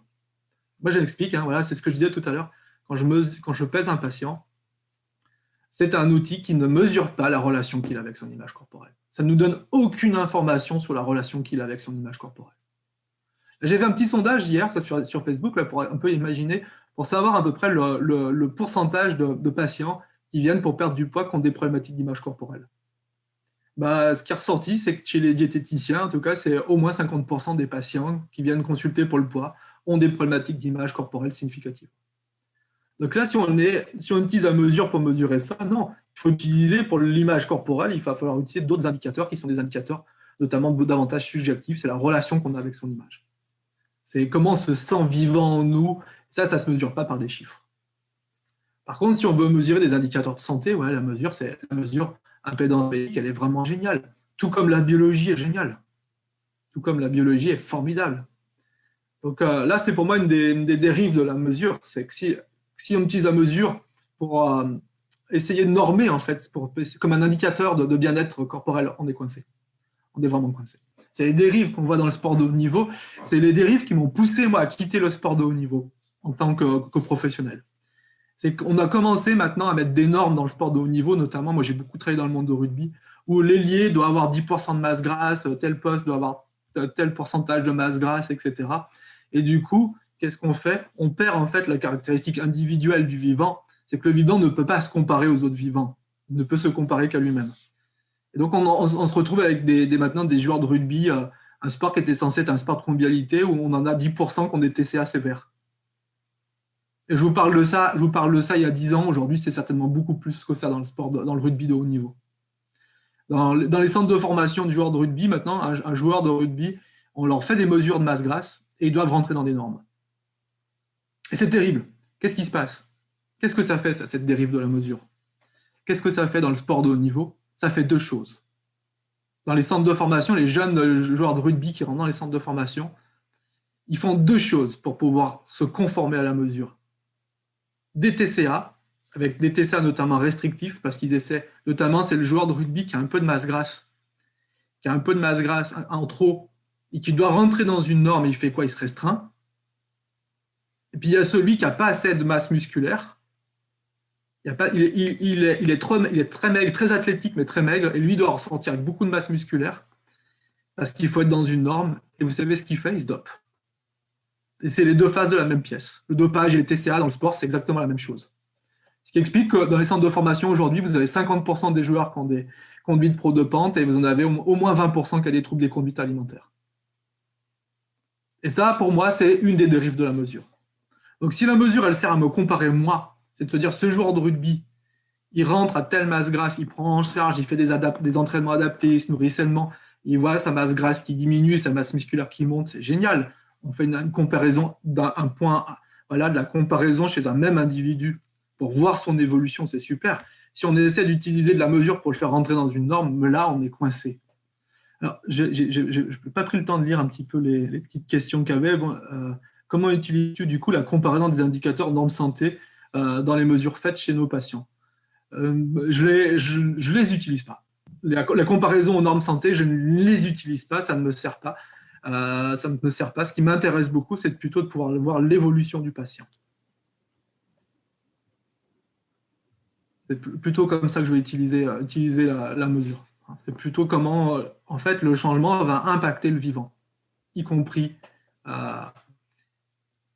Moi, je l'explique, hein, voilà, c'est ce que je disais tout à l'heure. Quand je pèse un patient, c'est un outil qui ne mesure pas la relation qu'il a avec son image corporelle. Ça ne nous donne aucune information sur la relation qu'il a avec son image corporelle. J'ai fait un petit sondage hier sur Facebook là, pour un peu imaginer, pour savoir à peu près le pourcentage de patients qui viennent pour perdre du poids qui ont des problématiques d'image corporelle. Bah, ce qui est ressorti, c'est que chez les diététiciens, en tout cas, c'est au moins 50% des patients qui viennent consulter pour le poids ont des problématiques d'image corporelle significatives. Donc là, si on utilise la mesure pour mesurer ça, non. Il faut utiliser pour l'image corporelle, il va falloir utiliser d'autres indicateurs qui sont des indicateurs notamment davantage subjectifs, c'est la relation qu'on a avec son image. C'est comment on se sent vivant en nous. Ça ne se mesure pas par des chiffres. Par contre, si on veut mesurer des indicateurs de santé, ouais, la mesure impédance métrique, elle est vraiment géniale. Tout comme la biologie est géniale. Tout comme la biologie est formidable. Donc là, c'est pour moi une des dérives de la mesure. C'est que si on utilise la mesure pour essayer de normer, en fait, comme un indicateur de bien-être corporel, on est coincé. On est vraiment coincé. C'est les dérives qu'on voit dans le sport de haut niveau. C'est les dérives qui m'ont poussé, moi, à quitter le sport de haut niveau en tant que professionnel. C'est qu'on a commencé maintenant à mettre des normes dans le sport de haut niveau, notamment, moi, j'ai beaucoup travaillé dans le monde de rugby, où l'ailier doit avoir 10% de masse grasse, tel poste doit avoir tel pourcentage de masse grasse, etc. Et du coup, qu'est-ce qu'on fait? On perd en fait la caractéristique individuelle du vivant, c'est que le vivant ne peut pas se comparer aux autres vivants, il ne peut se comparer qu'à lui-même. Et donc on se retrouve avec maintenant des joueurs de rugby, un sport qui était censé être un sport de convivialité, où on en a 10% qui ont des TCA sévères. Et je vous parle de ça il y a 10 ans, aujourd'hui c'est certainement beaucoup plus que ça dans le sport, dans le rugby de haut niveau. Dans les centres de formation du joueur de rugby, maintenant, un joueur de rugby, on leur fait des mesures de masse grasse et ils doivent rentrer dans des normes. Et c'est terrible. Qu'est-ce qui se passe? Qu'est-ce que ça fait, ça, cette dérive de la mesure? qu'est-ce que ça fait dans le sport de haut niveau? Ça fait deux choses. Dans les centres de formation, les jeunes joueurs de rugby qui rentrent dans les centres de formation, ils font deux choses pour pouvoir se conformer à la mesure. Des TCA, avec des TCA notamment restrictifs, parce qu'ils essaient, notamment c'est le joueur de rugby qui a un peu de masse grasse, en trop, et qui doit rentrer dans une norme, et il fait quoi? Il se restreint. Et puis il y a celui qui n'a pas assez de masse musculaire. Il est très maigre, très athlétique, mais très maigre, et lui doit ressortir avec beaucoup de masse musculaire, parce qu'il faut être dans une norme, et vous savez ce qu'il fait? Il se dope. Et c'est les deux faces de la même pièce. Le dopage et les TCA dans le sport, c'est exactement la même chose. Ce qui explique que dans les centres de formation aujourd'hui, vous avez 50% des joueurs qui ont des conduites pro-dopantes et vous en avez au moins 20% qui ont des troubles des conduites alimentaires. Et ça, pour moi, c'est une des dérives de la mesure. Donc si la mesure, elle sert à me comparer moi, c'est de se dire ce joueur de rugby, il rentre à telle masse grasse, il prend en charge, il fait des entraînements adaptés, il se nourrit sainement, il voit sa masse grasse qui diminue, sa masse musculaire qui monte, c'est génial. On fait une comparaison d'un point, voilà, de la comparaison chez un même individu pour voir son évolution, c'est super. Si on essaie d'utiliser de la mesure pour le faire rentrer dans une norme, là, on est coincé. Alors, je n'ai pas pris le temps de lire un petit peu les petites questions qu'il y avait. Bon, comment utilises-tu du coup la comparaison des indicateurs normes santé dans les mesures faites chez nos patients? Je les utilise pas. La comparaison aux normes santé, je ne les utilise pas, ça ne me sert pas. Ça ne me sert pas. Ce qui m'intéresse beaucoup, c'est plutôt de pouvoir voir l'évolution du patient. C'est plutôt comme ça que je vais utiliser la mesure. C'est plutôt comment, en fait, le changement va impacter le vivant, y compris.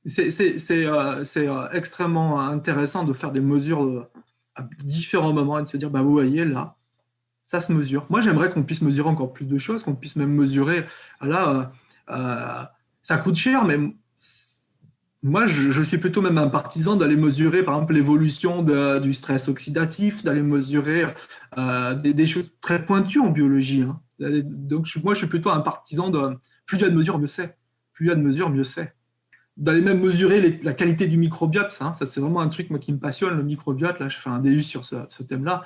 C'est extrêmement intéressant de faire des mesures à différents moments et de se dire, bah, vous voyez, là, ça se mesure. Moi, j'aimerais qu'on puisse mesurer encore plus de choses, qu'on puisse même mesurer. Là, ça coûte cher, mais moi, je suis plutôt même un partisan d'aller mesurer, par exemple, l'évolution du stress oxydatif, d'aller mesurer des choses très pointues en biologie. Hein. Donc, moi, je suis plutôt un partisan de plus il y a de mesures, mieux c'est. Plus il y a de mesures, mieux c'est. D'aller même mesurer la qualité du microbiote, ça c'est vraiment un truc moi, qui me passionne, le microbiote. Là, je fais un DU sur ce thème-là.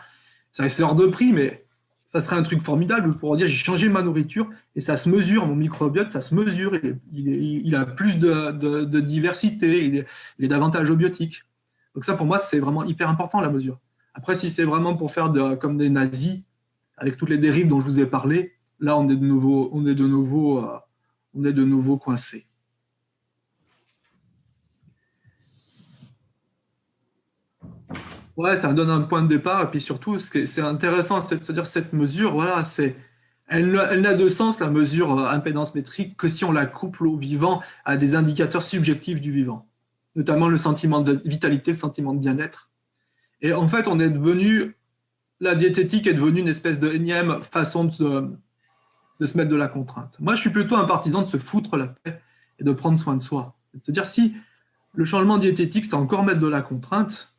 Ça c'est hors de prix, mais ça serait un truc formidable pour dire j'ai changé ma nourriture et ça se mesure, mon microbiote, ça se mesure, il a plus de diversité, il est davantage biotique. Donc ça, pour moi, c'est vraiment hyper important, la mesure. Après, si c'est vraiment pour faire comme des nazis, avec toutes les dérives dont je vous ai parlé, là, on est de nouveau coincé. Ouais, ça donne un point de départ. Et puis surtout, ce qui est intéressant, c'est de se dire cette mesure, voilà, elle n'a de sens, la mesure impédance métrique, que si on la couple au vivant à des indicateurs subjectifs du vivant, notamment le sentiment de vitalité, le sentiment de bien-être. Et en fait, la diététique est devenue une espèce de énième façon de se mettre de la contrainte. Moi, je suis plutôt un partisan de se foutre la paix et de prendre soin de soi. De se dire, si le changement diététique, c'est encore mettre de la contrainte,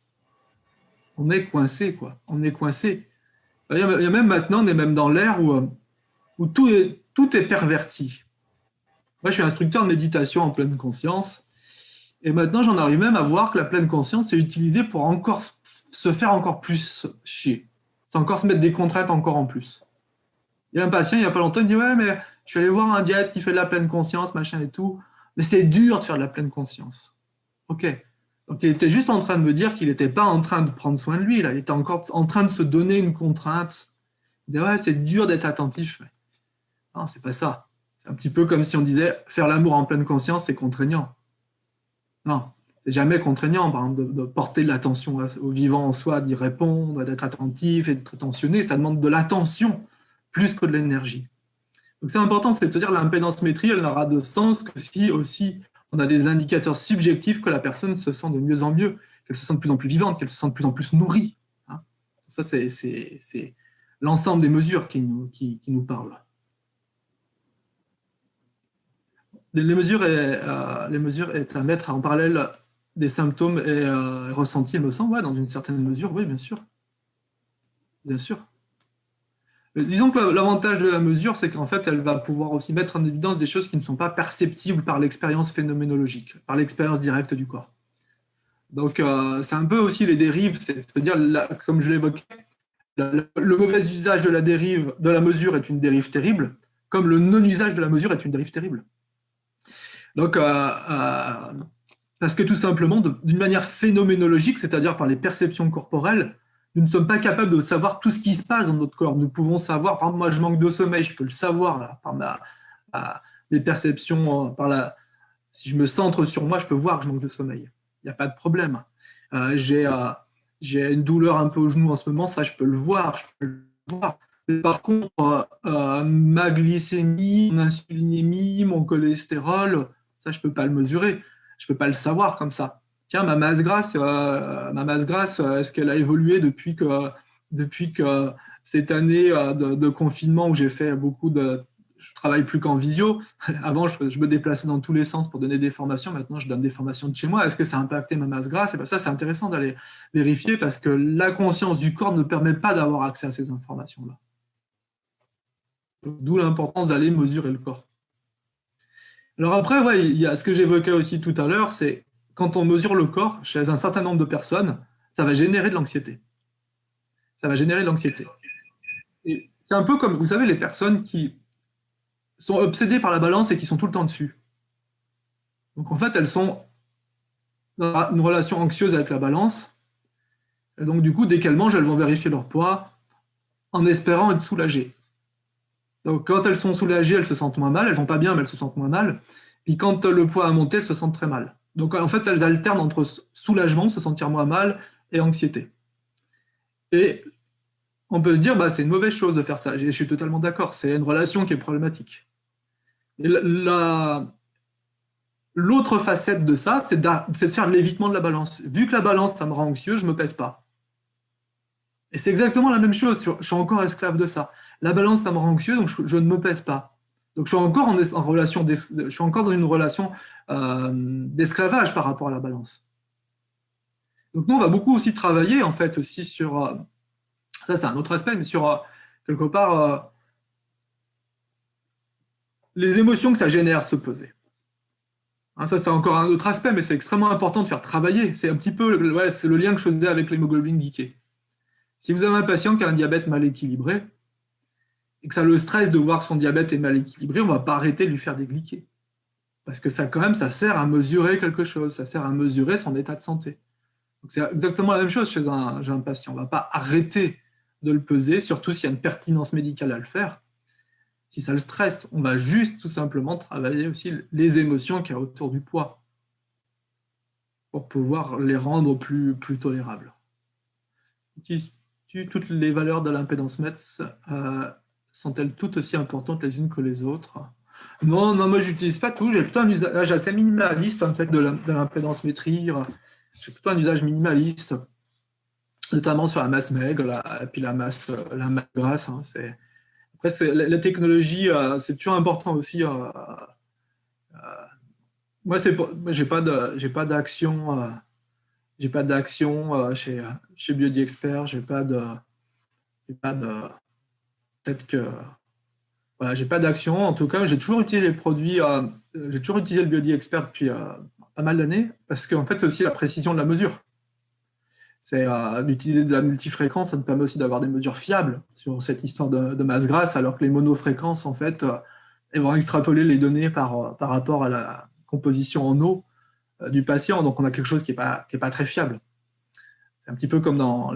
on est coincé, quoi. On est coincé. Il y a même maintenant, on est même dans l'ère où tout est perverti. Moi, je suis instructeur de méditation en pleine conscience. Et maintenant, j'en arrive même à voir que la pleine conscience est utilisée pour encore se faire encore plus chier. C'est encore se mettre des contraintes encore en plus. Il y a un patient, il n'y a pas longtemps, il me dit « Ouais, mais je suis allé voir un diète qui fait de la pleine conscience, machin et tout. Mais c'est dur de faire de la pleine conscience. » Ok. Donc, il était juste en train de me dire qu'il n'était pas en train de prendre soin de lui. Là. Il était encore en train de se donner une contrainte. Il disait « Ouais, c'est dur d'être attentif. » Non, c'est pas ça. C'est un petit peu comme si on disait « Faire l'amour en pleine conscience, c'est contraignant. » Non, c'est jamais contraignant, par exemple, de porter de l'attention au vivant en soi, d'y répondre, d'être attentif et d'être attentionné. Ça demande de l'attention plus que de l'énergie. Donc, c'est important, c'est de se dire l'impédance métrique, elle n'aura de sens que si aussi on a des indicateurs subjectifs que la personne se sent de mieux en mieux, qu'elle se sent de plus en plus vivante, qu'elle se sent de plus en plus nourrie. Hein. Ça, c'est l'ensemble des mesures qui nous parlent. Les mesures est à mettre en parallèle des symptômes et ressentis, me semble, ouais, dans une certaine mesure, oui, bien sûr. Bien sûr. Disons que l'avantage de la mesure, c'est qu'en fait, elle va pouvoir aussi mettre en évidence des choses qui ne sont pas perceptibles par l'expérience phénoménologique, par l'expérience directe du corps. Donc, c'est un peu aussi les dérives, c'est-à-dire, comme je l'évoquais, Le mauvais usage de la mesure est une dérive terrible, comme le non-usage de la mesure est une dérive terrible. Donc, parce que tout simplement, d'une manière phénoménologique, c'est-à-dire par les perceptions corporelles, nous ne sommes pas capables de savoir tout ce qui se passe dans notre corps. Nous pouvons savoir, par exemple, moi je manque de sommeil, je peux le savoir là, par mes perceptions, si je me centre sur moi, je peux voir que je manque de sommeil. Il n'y a pas de problème. J'ai une douleur un peu au genou en ce moment, ça je peux le voir. Par contre, ma glycémie, mon insulinémie, mon cholestérol, ça je ne peux pas le mesurer. Je ne peux pas le savoir comme ça. Tiens, ma masse grasse, est-ce qu'elle a évolué depuis que cette année de confinement où j'ai fait beaucoup de... Je travaille plus qu'en visio. Avant, je me déplaçais dans tous les sens pour donner des formations. Maintenant, je donne des formations de chez moi. Est-ce que ça a impacté ma masse grasse? Et bien ça, c'est intéressant d'aller vérifier parce que la conscience du corps ne permet pas d'avoir accès à ces informations-là. D'où l'importance d'aller mesurer le corps. Alors après, ouais, il y a ce que j'évoquais aussi tout à l'heure, c'est quand on mesure le corps chez un certain nombre de personnes, ça va générer de l'anxiété. Ça va générer de l'anxiété. C'est un peu comme, vous savez, les personnes qui sont obsédées par la balance et qui sont tout le temps dessus. Donc en fait, elles sont dans une relation anxieuse avec la balance. Et donc du coup, dès qu'elles mangent, elles vont vérifier leur poids en espérant être soulagées. Donc quand elles sont soulagées, elles se sentent moins mal. Elles vont pas bien, mais elles se sentent moins mal. Puis quand le poids a monté, elles se sentent très mal. Donc en fait, elles alternent entre soulagement, se sentir moins mal, et anxiété. Et on peut se dire, bah, c'est une mauvaise chose de faire ça. Je suis totalement d'accord. C'est une relation qui est problématique. Et l'autre facette de ça, c'est de faire de l'évitement de la balance. Vu que la balance, ça me rend anxieux, je ne me pèse pas. Et c'est exactement la même chose. Je suis encore esclave de ça. La balance, ça me rend anxieux, donc je ne me pèse pas. Donc je suis encore en relation, je suis encore dans une relation d'esclavage par rapport à la balance. Donc nous, on va beaucoup aussi travailler en fait aussi sur ça, c'est un autre aspect, mais sur quelque part les émotions que ça génère de se peser. Hein, ça, c'est encore un autre aspect, mais c'est extrêmement important de faire travailler. C'est un petit peu ouais, c'est le lien que je faisais avec l'hémoglobine glyquée. Si vous avez un patient qui a un diabète mal équilibré et que ça le stresse de voir que son diabète est mal équilibré, on ne va pas arrêter de lui faire des glyquées. Parce que ça, quand même, ça sert à mesurer quelque chose, ça sert à mesurer son état de santé. Donc c'est exactement la même chose chez un patient. On ne va pas arrêter de le peser, surtout s'il y a une pertinence médicale à le faire. Si ça le stresse, on va juste tout simplement travailler aussi les émotions qu'il y a autour du poids pour pouvoir les rendre plus tolérables. Toutes les valeurs de l'impédance METS sont-elles toutes aussi importantes les unes que les autres? Non, moi je n'utilise pas tout. J'ai plutôt un usage assez minimaliste en fait de l'impédance métrie. J'ai plutôt un usage minimaliste, notamment sur la masse maigre et puis la masse grasse. Hein, après, la technologie, c'est toujours important aussi. Moi, j'ai pas d'action. J'ai pas d'action chez Biodi Expert. J'ai pas de. Peut-être que. Voilà, j'ai pas d'action. En tout cas, j'ai toujours utilisé les produits. J'ai toujours utilisé le Biodi Expert depuis pas mal d'années parce qu'en fait, c'est aussi la précision de la mesure. C'est d'utiliser de la multifréquence, ça nous permet aussi d'avoir des mesures fiables sur cette histoire de masse grasse, alors que les monofréquences, en fait, elles vont extrapoler les données par rapport à la composition en eau du patient. Donc, on a quelque chose qui est pas très fiable. C'est un petit peu comme en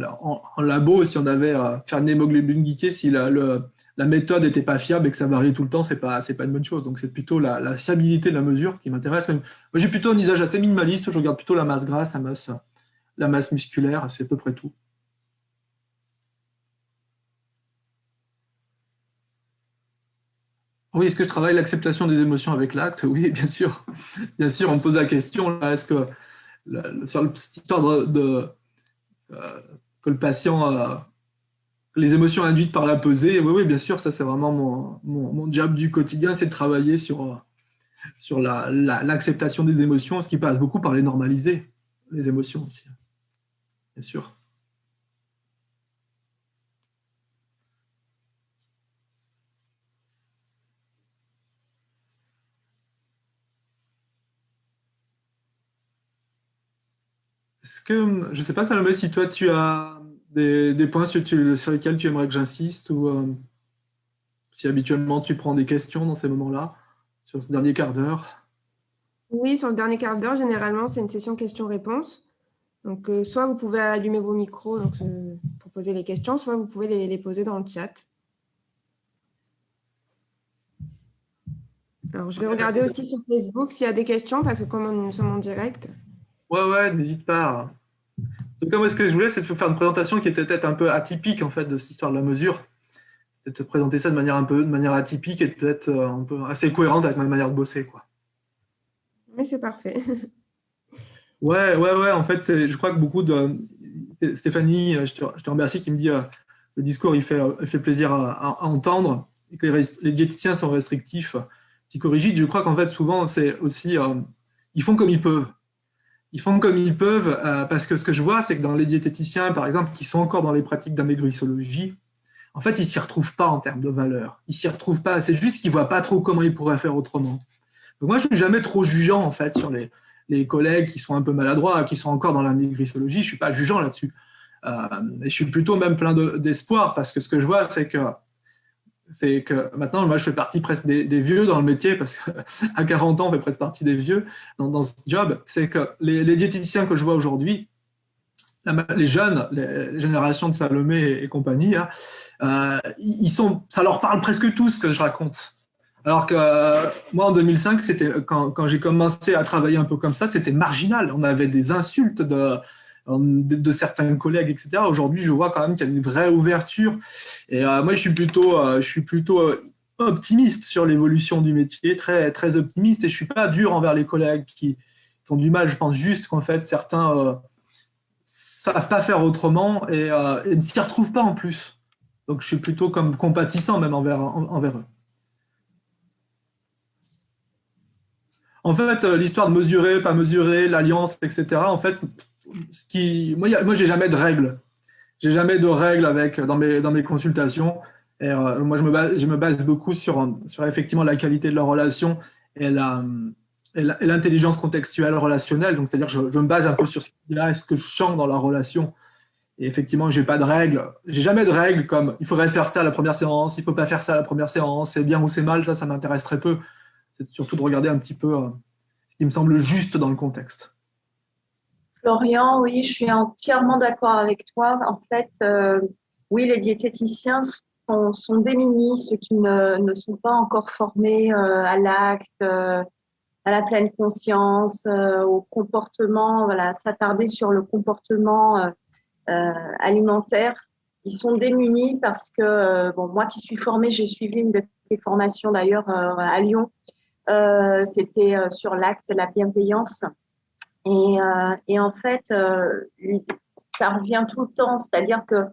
labo, si on avait faire une hémoglobine glyquée, si la méthode n'était pas fiable et que ça varie tout le temps, c'est pas une bonne chose. Donc, c'est plutôt la fiabilité de la mesure qui m'intéresse. Moi, j'ai plutôt un usage assez minimaliste. Je regarde plutôt la masse grasse, la masse musculaire, c'est à peu près tout. Oui, est-ce que je travaille l'acceptation des émotions avec l'acte? Oui, bien sûr. Bien sûr, on me pose la question, est-ce que sur cette histoire que le patient, les émotions induites par la pesée, oui, bien sûr, ça c'est vraiment mon job du quotidien, c'est de travailler sur l'acceptation des émotions, ce qui passe beaucoup par les normaliser, les émotions aussi, bien sûr. Est-ce que, je ne sais pas, Salomé, si toi tu as des points sur lesquels tu aimerais que j'insiste ou si habituellement tu prends des questions dans ces moments-là, sur ce dernier quart d'heure? Oui, sur le dernier quart d'heure, généralement, c'est une session questions-réponses. Donc, soit vous pouvez allumer vos micros donc, pour poser les questions, soit vous pouvez les poser dans le chat. Alors, je vais regarder aussi sur Facebook s'il y a des questions, parce que comme nous sommes en direct. Ouais, n'hésite pas. En tout cas, moi, ce que je voulais, c'est de vous faire une présentation qui était peut-être un peu atypique, en fait, de cette histoire de la mesure. C'était de te présenter ça de manière atypique et peut-être un peu assez cohérente avec ma manière de bosser, quoi. Mais c'est parfait. Ouais. En fait, je crois que beaucoup de... Stéphanie, je te remercie, qui me dit le discours, il fait plaisir à entendre, et que les diététiciens sont restrictifs, psychorigides. Je crois qu'en fait, souvent, c'est aussi... ils font comme ils peuvent. Ils font comme ils peuvent parce que ce que je vois, c'est que dans les diététiciens, par exemple, qui sont encore dans les pratiques d'amaigrissologie, en fait, ils ne s'y retrouvent pas en termes de valeur. Ils ne s'y retrouvent pas. C'est juste qu'ils ne voient pas trop comment ils pourraient faire autrement. Donc moi, je ne suis jamais trop jugeant, en fait, sur les collègues qui sont un peu maladroits, qui sont encore dans l'amaigrissologie. Je ne suis pas jugeant là-dessus. Et je suis plutôt même plein d'espoir parce que ce que je vois, c'est que maintenant, moi, je fais partie presque des vieux dans le métier, parce qu'à 40 ans, on fait presque partie des vieux dans ce job. C'est que les diététiciens que je vois aujourd'hui, les jeunes, les générations de Salomé et compagnie, hein, ça leur parle presque tout ce que je raconte. Alors que moi, en 2005, quand j'ai commencé à travailler un peu comme ça, c'était marginal. On avait des insultes de certains collègues, etc. Aujourd'hui, je vois quand même qu'il y a une vraie ouverture. Et moi, je suis plutôt optimiste sur l'évolution du métier, très, très optimiste. Et je ne suis pas dur envers les collègues qui ont du mal. Je pense juste qu'en fait, certains savent pas faire autrement et ne s'y retrouvent pas en plus. Donc, je suis plutôt comme compatissant même envers eux. En fait, l'histoire de mesurer, pas mesurer, l'alliance, etc. En fait, moi, j'ai jamais de règles. J'ai jamais de règles dans mes consultations. Et moi, je me base beaucoup sur effectivement la qualité de la relation et l'intelligence contextuelle relationnelle. Donc, c'est-à-dire, je me base un peu sur ce qu'il y a et ce que je sens dans la relation. Et effectivement, j'ai pas de règles. J'ai jamais de règles comme il faudrait faire ça à la première séance, il faut pas faire ça à la première séance, c'est bien ou c'est mal. Ça m'intéresse très peu. C'est surtout de regarder un petit peu ce qui me semble juste dans le contexte. Florian, oui, je suis entièrement d'accord avec toi. En fait, oui, les diététiciens sont démunis, ceux qui ne sont pas encore formés à l'acte, à la pleine conscience, au comportement, voilà, s'attarder sur le comportement alimentaire. Ils sont démunis parce que, bon, moi qui suis formée, j'ai suivi une de tes formations d'ailleurs à Lyon. C'était sur l'acte, la bienveillance. Et en fait, ça revient tout le temps, c'est-à-dire que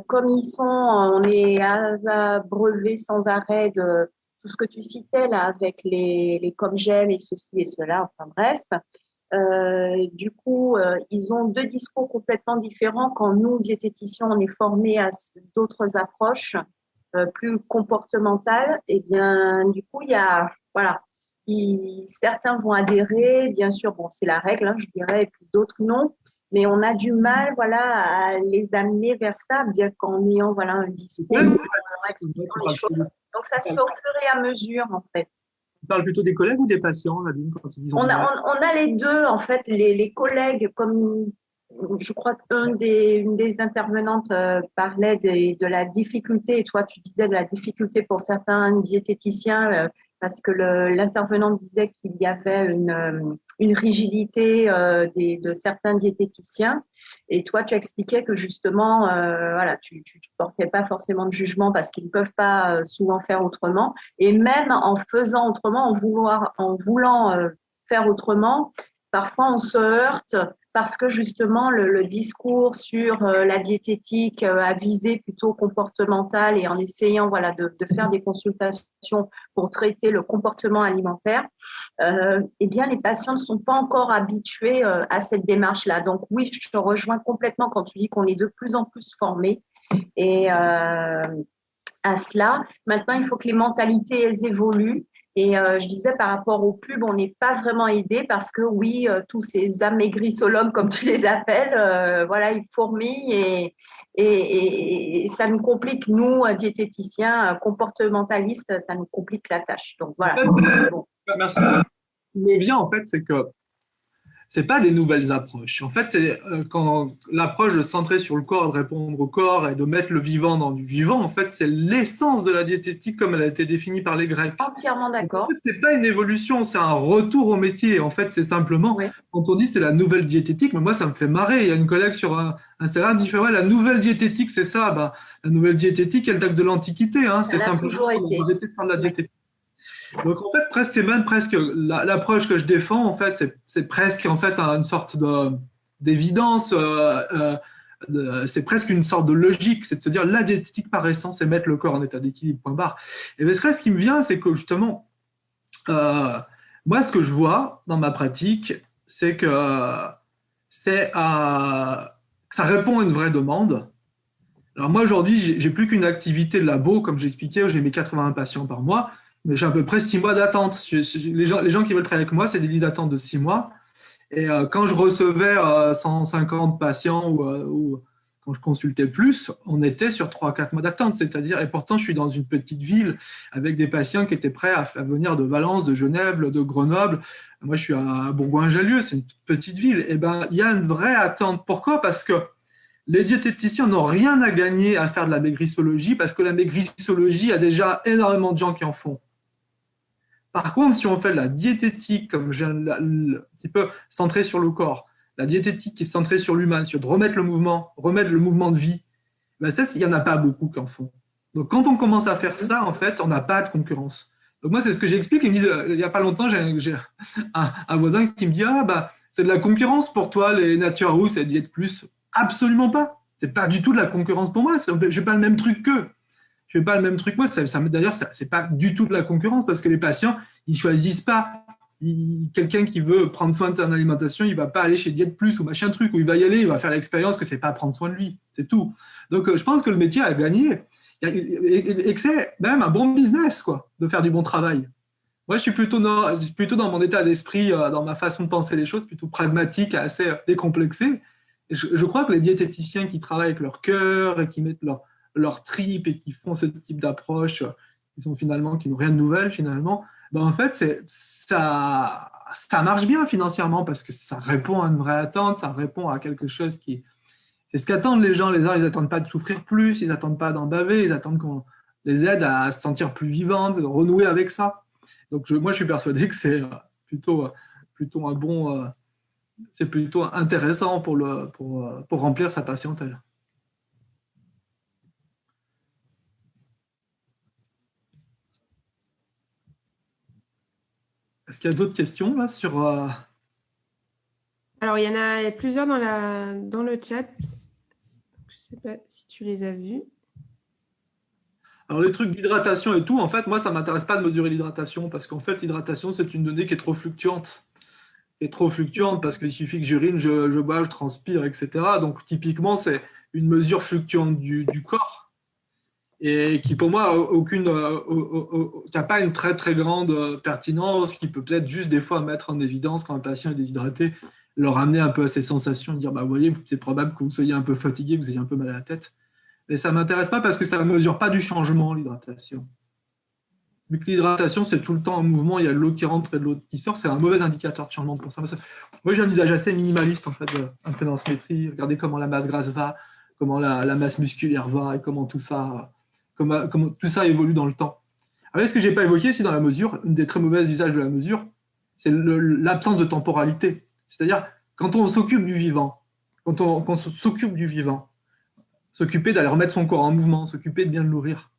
comme on est abreuvé sans arrêt de tout ce que tu citais là, avec les comme j'aime et ceci et cela, enfin bref. Du coup, ils ont deux discours complètement différents quand nous, diététiciens, on est formés à d'autres approches plus comportementales. Et bien, du coup, il y a, voilà, certains vont adhérer, bien sûr, bon, c'est la règle, hein, je dirais, et puis d'autres non. Mais on a du mal, voilà, à les amener vers ça, bien qu'en ayant, voilà, un discours, en expliquant les choses. Donc, ça se fait au fur et à mesure, en fait. Tu parles plutôt des collègues ou des patients, Nadine, quand ils disent On a les deux, en fait, les collègues, comme je crois qu'une des intervenantes parlait de la difficulté, et toi tu disais de la difficulté pour certains diététiciens, parce que l'intervenante disait qu'il y avait une rigidité de certains diététiciens, et toi tu expliquais que justement, voilà, tu portais pas forcément de jugement parce qu'ils ne peuvent pas souvent faire autrement, et même en faisant autrement, en voulant faire autrement, parfois on se heurte parce que justement le discours sur la diététique à visée plutôt comportementale et en essayant voilà, de faire des consultations pour traiter le comportement alimentaire, eh bien les patients ne sont pas encore habitués à cette démarche-là. Donc oui, je te rejoins complètement quand tu dis qu'on est de plus en plus formés et à cela. Maintenant, il faut que les mentalités elles évoluent. Et je disais, par rapport aux pubs, on n'est pas vraiment aidé parce que oui, tous ces amaigrisologues, comme tu les appelles, voilà, ils fourmillent et ça nous complique, nous, diététiciens, comportementalistes, ça nous complique la tâche. Donc En voilà. fait, Bon. merci. Ce qui me vient, en fait, c'est que c'est pas des nouvelles approches. En fait, c'est quand l'approche de centrer sur le corps, de répondre au corps et de mettre le vivant dans du vivant, en fait, c'est l'essence de la diététique comme elle a été définie par les Grecs. Entièrement En d'accord. fait, c'est pas une évolution, c'est un retour au métier. En fait, c'est simplement, Oui. quand on dit c'est la nouvelle diététique, mais moi, ça me fait marrer. Il y a une collègue sur Instagram qui dit, ouais, la nouvelle diététique, c'est ça. Bah, la nouvelle diététique, elle date de l'Antiquité. Hein. C'est Elle a simplement toujours été. on de faire de la diététique. Donc en fait, presque, c'est même presque l'approche que je défends, en fait, c'est presque en fait une sorte d'évidence, c'est presque une sorte de logique, c'est de se dire la diététique par essence, c'est mettre le corps en état d'équilibre, point barre. Et bien, ce qui me vient, c'est que justement, moi, ce que je vois dans ma pratique, c'est que ça répond à une vraie demande. Alors moi, aujourd'hui, j'ai plus qu'une activité de labo, comme j'expliquais, j'ai mes 80 patients par mois, mais j'ai à peu près 6 mois d'attente. Les gens qui veulent travailler avec moi, c'est des listes d'attente de 6 mois. Et quand je recevais 150 patients ou quand je consultais plus, on était sur 3-4 mois d'attente. C'est-à-dire, et pourtant, je suis dans une petite ville avec des patients qui étaient prêts à venir de Valence, de Genève, de Grenoble. Moi, je suis à Bourgoin-Jallieu, c'est une toute petite ville. Et ben, il y a une vraie attente. Pourquoi? Parce que les diététiciens n'ont rien à gagner à faire de la maigrissologie parce que la maigrissologie, il y a déjà énormément de gens qui en font. Par contre, si on fait de la diététique, comme j'ai un petit peu centré sur le corps, la diététique qui est centrée sur l'humain, sur de remettre le mouvement de vie, ben ça, il n'y en a pas beaucoup qui en font. Donc, quand on commence à faire ça, en fait, on n'a pas de concurrence. Donc, moi, c'est ce que j'explique. Il n'y a pas longtemps, j'ai un voisin qui me dit « Ah, bah, c'est de la concurrence pour toi, les Nature House et Diète Plus ». Absolument pas. C'est pas du tout de la concurrence pour moi. Je ne fais pas le même truc qu'eux. Je fais pas le même truc moi. D'ailleurs, c'est pas du tout de la concurrence parce que les patients, ils choisissent pas. Quelqu'un qui veut prendre soin de son alimentation, il va pas aller chez Diète Plus ou machin truc, où il va y aller, il va faire l'expérience que c'est pas prendre soin de lui. C'est tout. Donc, je pense que le métier a gagné et que c'est même un bon business, quoi, de faire du bon travail. Moi, je suis plutôt dans mon état d'esprit, dans ma façon de penser les choses, plutôt pragmatique, assez décomplexé. Et je crois que les diététiciens qui travaillent avec leur cœur et qui mettent leur tripes et qui font ce type d'approche, qui n'ont rien de nouvel finalement, ben en fait, ça marche bien financièrement parce que ça répond à une vraie attente, ça répond à quelque chose qui. C'est ce qu'attendent les gens. Les gens, ils n'attendent pas de souffrir plus, ils n'attendent pas d'en baver, ils attendent qu'on les aide à se sentir plus vivantes, de renouer avec ça. Donc, moi, je suis persuadé que c'est plutôt un bon. C'est plutôt intéressant pour remplir sa patientèle. Est-ce qu'il y a d'autres questions là sur Alors, il y en a plusieurs dans le chat. Je ne sais pas si tu les as vus. Alors, les trucs d'hydratation et tout, en fait, moi, ça ne m'intéresse pas de mesurer l'hydratation parce qu'en fait, l'hydratation, c'est une donnée qui est trop fluctuante. Parce qu'il suffit que j'urine, je bois, je transpire, etc. Donc, typiquement, c'est une mesure fluctuante du corps et qui, pour moi, n'a pas une très, très grande pertinence, qui peut peut-être juste des fois mettre en évidence quand un patient est déshydraté, leur amener un peu à ces sensations, dire, bah, vous voyez, c'est probable que vous soyez un peu fatigué, que vous ayez un peu mal à la tête. Mais ça ne m'intéresse pas parce que ça ne mesure pas du changement, l'hydratation. Vu que l'hydratation, c'est tout le temps en mouvement, il y a de l'eau qui rentre et de l'eau qui sort, c'est un mauvais indicateur de changement pour ça. Moi, j'ai un usage assez minimaliste, en fait, un peu densmétrie. Regardez comment la masse grasse va, comment la masse musculaire va et comment tout ça évolue dans le temps. Alors, ce que je n'ai pas évoqué ici dans la mesure, une des très mauvais usages de la mesure, c'est l'absence de temporalité. C'est-à-dire, quand on s'occupe du vivant, s'occuper d'aller remettre son corps en mouvement, s'occuper de bien le nourrir,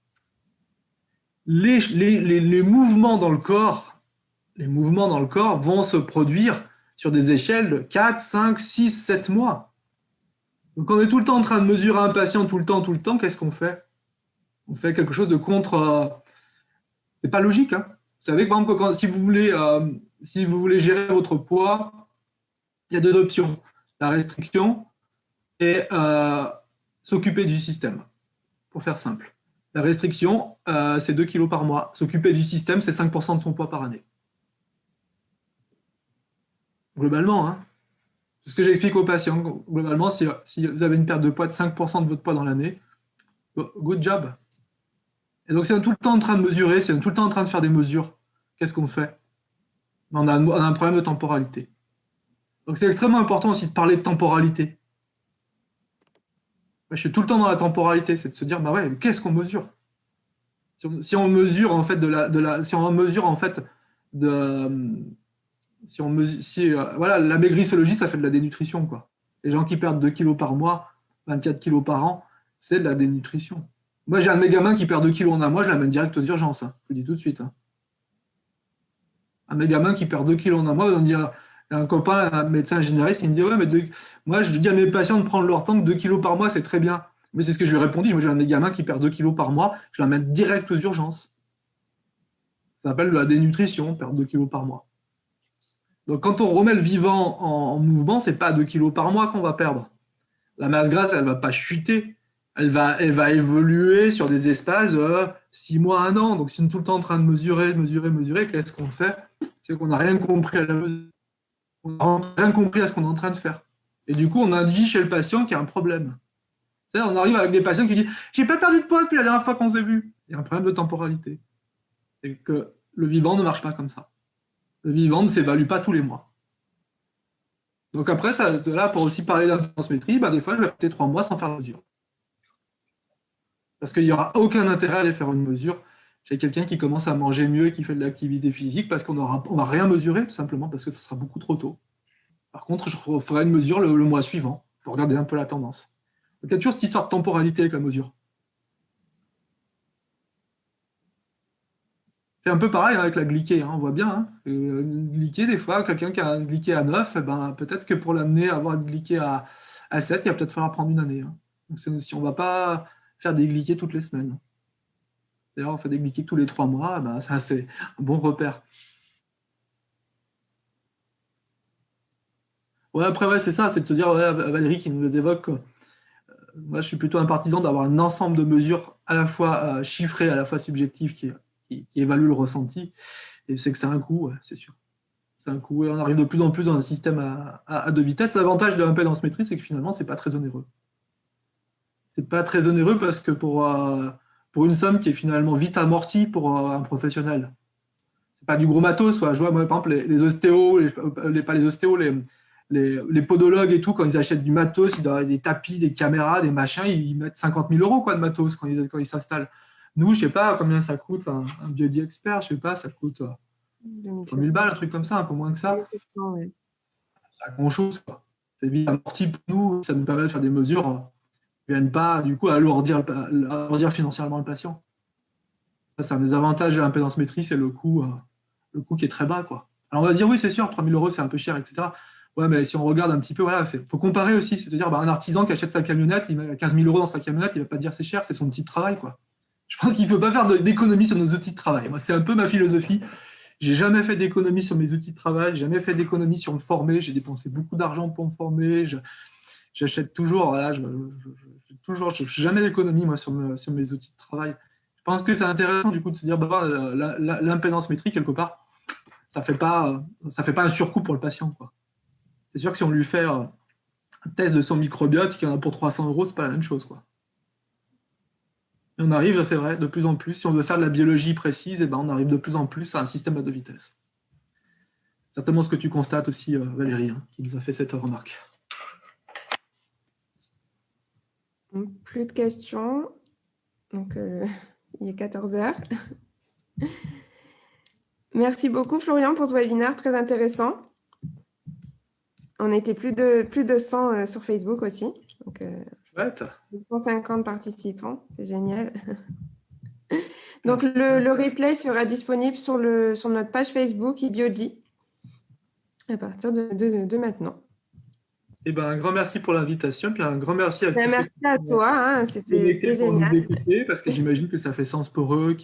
les mouvements dans le corps vont se produire sur des échelles de 4, 5, 6, 7 mois. Donc, on est tout le temps en train de mesurer un patient tout le temps, qu'est-ce qu'on fait? On fait quelque chose de contre. C'est pas logique. Hein. Vous savez que, par exemple, si vous voulez gérer votre poids, il y a deux options. La restriction et s'occuper du système, pour faire simple. La restriction, c'est 2 kilos par mois. S'occuper du système, c'est 5% de son poids par année. Globalement, hein. C'est ce que j'explique aux patients. Globalement, si vous avez une perte de poids de 5% de votre poids dans l'année, good job. Et donc, si on est tout le temps en train de mesurer, si on est tout le temps en train de faire des mesures, qu'est-ce qu'on fait? On a un problème de temporalité. Donc, c'est extrêmement important aussi de parler de temporalité. Je suis tout le temps dans la temporalité, c'est de se dire, bah ouais, qu'est-ce qu'on mesure? Si on mesure en fait voilà, la maigrissologie, ça fait de la dénutrition, quoi. Les gens qui perdent 2 kilos par mois, 24 kilos par an, c'est de la dénutrition. Moi, j'ai un de mes gamins qui perd 2 kilos en un mois, je l'amène direct aux urgences, hein. Je le dis tout de suite. Hein. Un de mes gamins qui perd 2 kilos en un mois, on dire, un copain, un médecin généraliste, il me dit, ouais, mais moi, je dis à mes patients de prendre leur temps, que 2 kilos par mois, c'est très bien. Mais c'est ce que je lui ai répondu. Moi, j'ai un de mes gamins qui perd 2 kilos par mois, je l'amène direct aux urgences. Ça s'appelle de la dénutrition, perdre 2 kilos par mois. Donc, quand on remet le vivant en mouvement, ce n'est pas 2 kilos par mois qu'on va perdre. La masse grasse, elle ne va pas chuter. Elle va évoluer sur des espaces 6 mois, 1 an. Donc, si on est tout le temps en train de mesurer, qu'est-ce qu'on fait? C'est qu'on n'a rien compris à la mesure. On n'a rien compris à ce qu'on est en train de faire. Et du coup, on induit chez le patient qu'il y a un problème. C'est-à-dire, on arrive avec des patients qui disent « J'ai pas perdu de poids depuis la dernière fois qu'on s'est vu ». Il y a un problème de temporalité. Et que le vivant ne marche pas comme ça. Le vivant ne s'évalue pas tous les mois. Donc après, là, pour aussi parler d'impédance-métrie, des fois, je vais rester 3 mois sans faire de mesure. Parce qu'il n'y aura aucun intérêt à aller faire une mesure chez quelqu'un qui commence à manger mieux et qui fait de l'activité physique, parce qu'on ne va rien mesurer, tout simplement, parce que ça sera beaucoup trop tôt. Par contre, je ferai une mesure le mois suivant, pour regarder un peu la tendance. Donc il y a toujours cette histoire de temporalité avec la mesure. C'est un peu pareil avec la glyquée, hein, on voit bien. Hein. Une glyquée, des fois, quelqu'un qui a un glyquée à 9, peut-être que pour l'amener à avoir une glyquée à 7, il va peut-être falloir prendre une année. Hein. Donc si on ne va pas faire des glyquées toutes les semaines. D'ailleurs, on fait des glyquées tous les 3 mois, ça c'est un bon repère. Ouais, après, ouais, c'est ça, c'est de se dire, ouais, Valérie qui nous évoque, moi je suis plutôt un partisan d'avoir un ensemble de mesures à la fois chiffrées, à la fois subjectives qui évalue le ressenti, et c'est que c'est un coût, ouais, c'est sûr. C'est un coût, et on arrive de plus en plus dans un système à 2 vitesses. L'avantage de l'impédance-métrie, c'est que finalement, c'est pas très onéreux. C'est pas très onéreux parce que pour une somme qui est finalement vite amortie pour un professionnel, c'est pas du gros matos. Soit, je vois, moi, par exemple, les ostéos, pas les ostéos, les podologues et tout, quand ils achètent du matos, ils doivent des tapis, des caméras, des machins, ils mettent 50 000 € quoi, de matos quand ils s'installent. Nous, je ne sais pas combien ça coûte un Biodie Expert, je ne sais pas, ça coûte 1000 balles, un truc comme ça, un peu moins que ça. Ouais. C'est pas grand-chose, quoi. C'est vite amorti pour nous, ça nous permet de faire des mesures qui ne viennent pas, du coup, alourdir financièrement le patient. Ça, c'est un des avantages de l'impédance-métrie, c'est le coût qui est très bas, quoi. Alors, on va se dire, oui, c'est sûr, 3 000 €, c'est un peu cher, etc. Ouais, mais si on regarde un petit peu, voilà, faut comparer aussi. C'est-à-dire, un artisan qui achète sa camionnette, il met 15 000 € dans sa camionnette, il ne va pas dire c'est cher, c'est son petit travail, quoi. Je pense qu'il ne faut pas faire d'économie sur nos outils de travail. Moi, c'est un peu ma philosophie. Je n'ai jamais fait d'économie sur mes outils de travail, jamais fait d'économie sur me former. J'ai dépensé beaucoup d'argent pour me former. J'achète toujours, voilà, je ne fais jamais d'économie moi, sur mes outils de travail. Je pense que c'est intéressant du coup de se dire l'impédance-métrie, quelque part, ça ne fait pas un surcoût pour le patient, quoi. C'est sûr que si on lui fait un test de son microbiote, qu'il y en a pour 300 €, ce n'est pas la même chose, quoi. Et on arrive, c'est vrai, de plus en plus, si on veut faire de la biologie précise, on arrive de plus en plus à un système à 2 vitesses. C'est certainement ce que tu constates aussi, Valérie, hein, qui nous a fait cette remarque. Plus de questions. Donc, il est 14 h. Merci beaucoup, Florian, pour ce webinaire très intéressant. On était plus de 100 sur Facebook aussi. Donc, 150 participants, c'est génial. Donc, le replay sera disponible sur notre page Facebook eBiodie à partir de maintenant. Eh un grand merci pour l'invitation, puis un grand merci à tous. Merci à toi, hein, c'était génial. Nous écouter, parce que j'imagine que ça fait sens pour eux.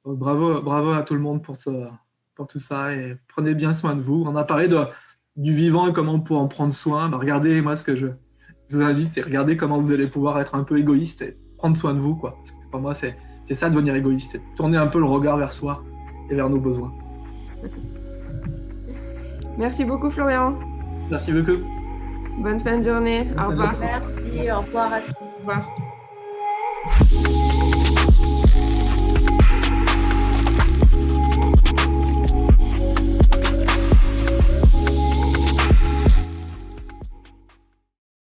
Donc, bravo à tout le monde pour tout ça, et prenez bien soin de vous. On a parlé du vivant et comment on peut en prendre soin. Regardez, moi, ce que je vous invite, c'est regarder comment vous allez pouvoir être un peu égoïste et prendre soin de vous, quoi. Parce que Pour moi, c'est ça devenir égoïste, c'est tourner un peu le regard vers soi et vers nos besoins. Merci beaucoup, Florian. Merci beaucoup. Bonne fin de journée. Au revoir. Merci, au revoir à tous. Au revoir.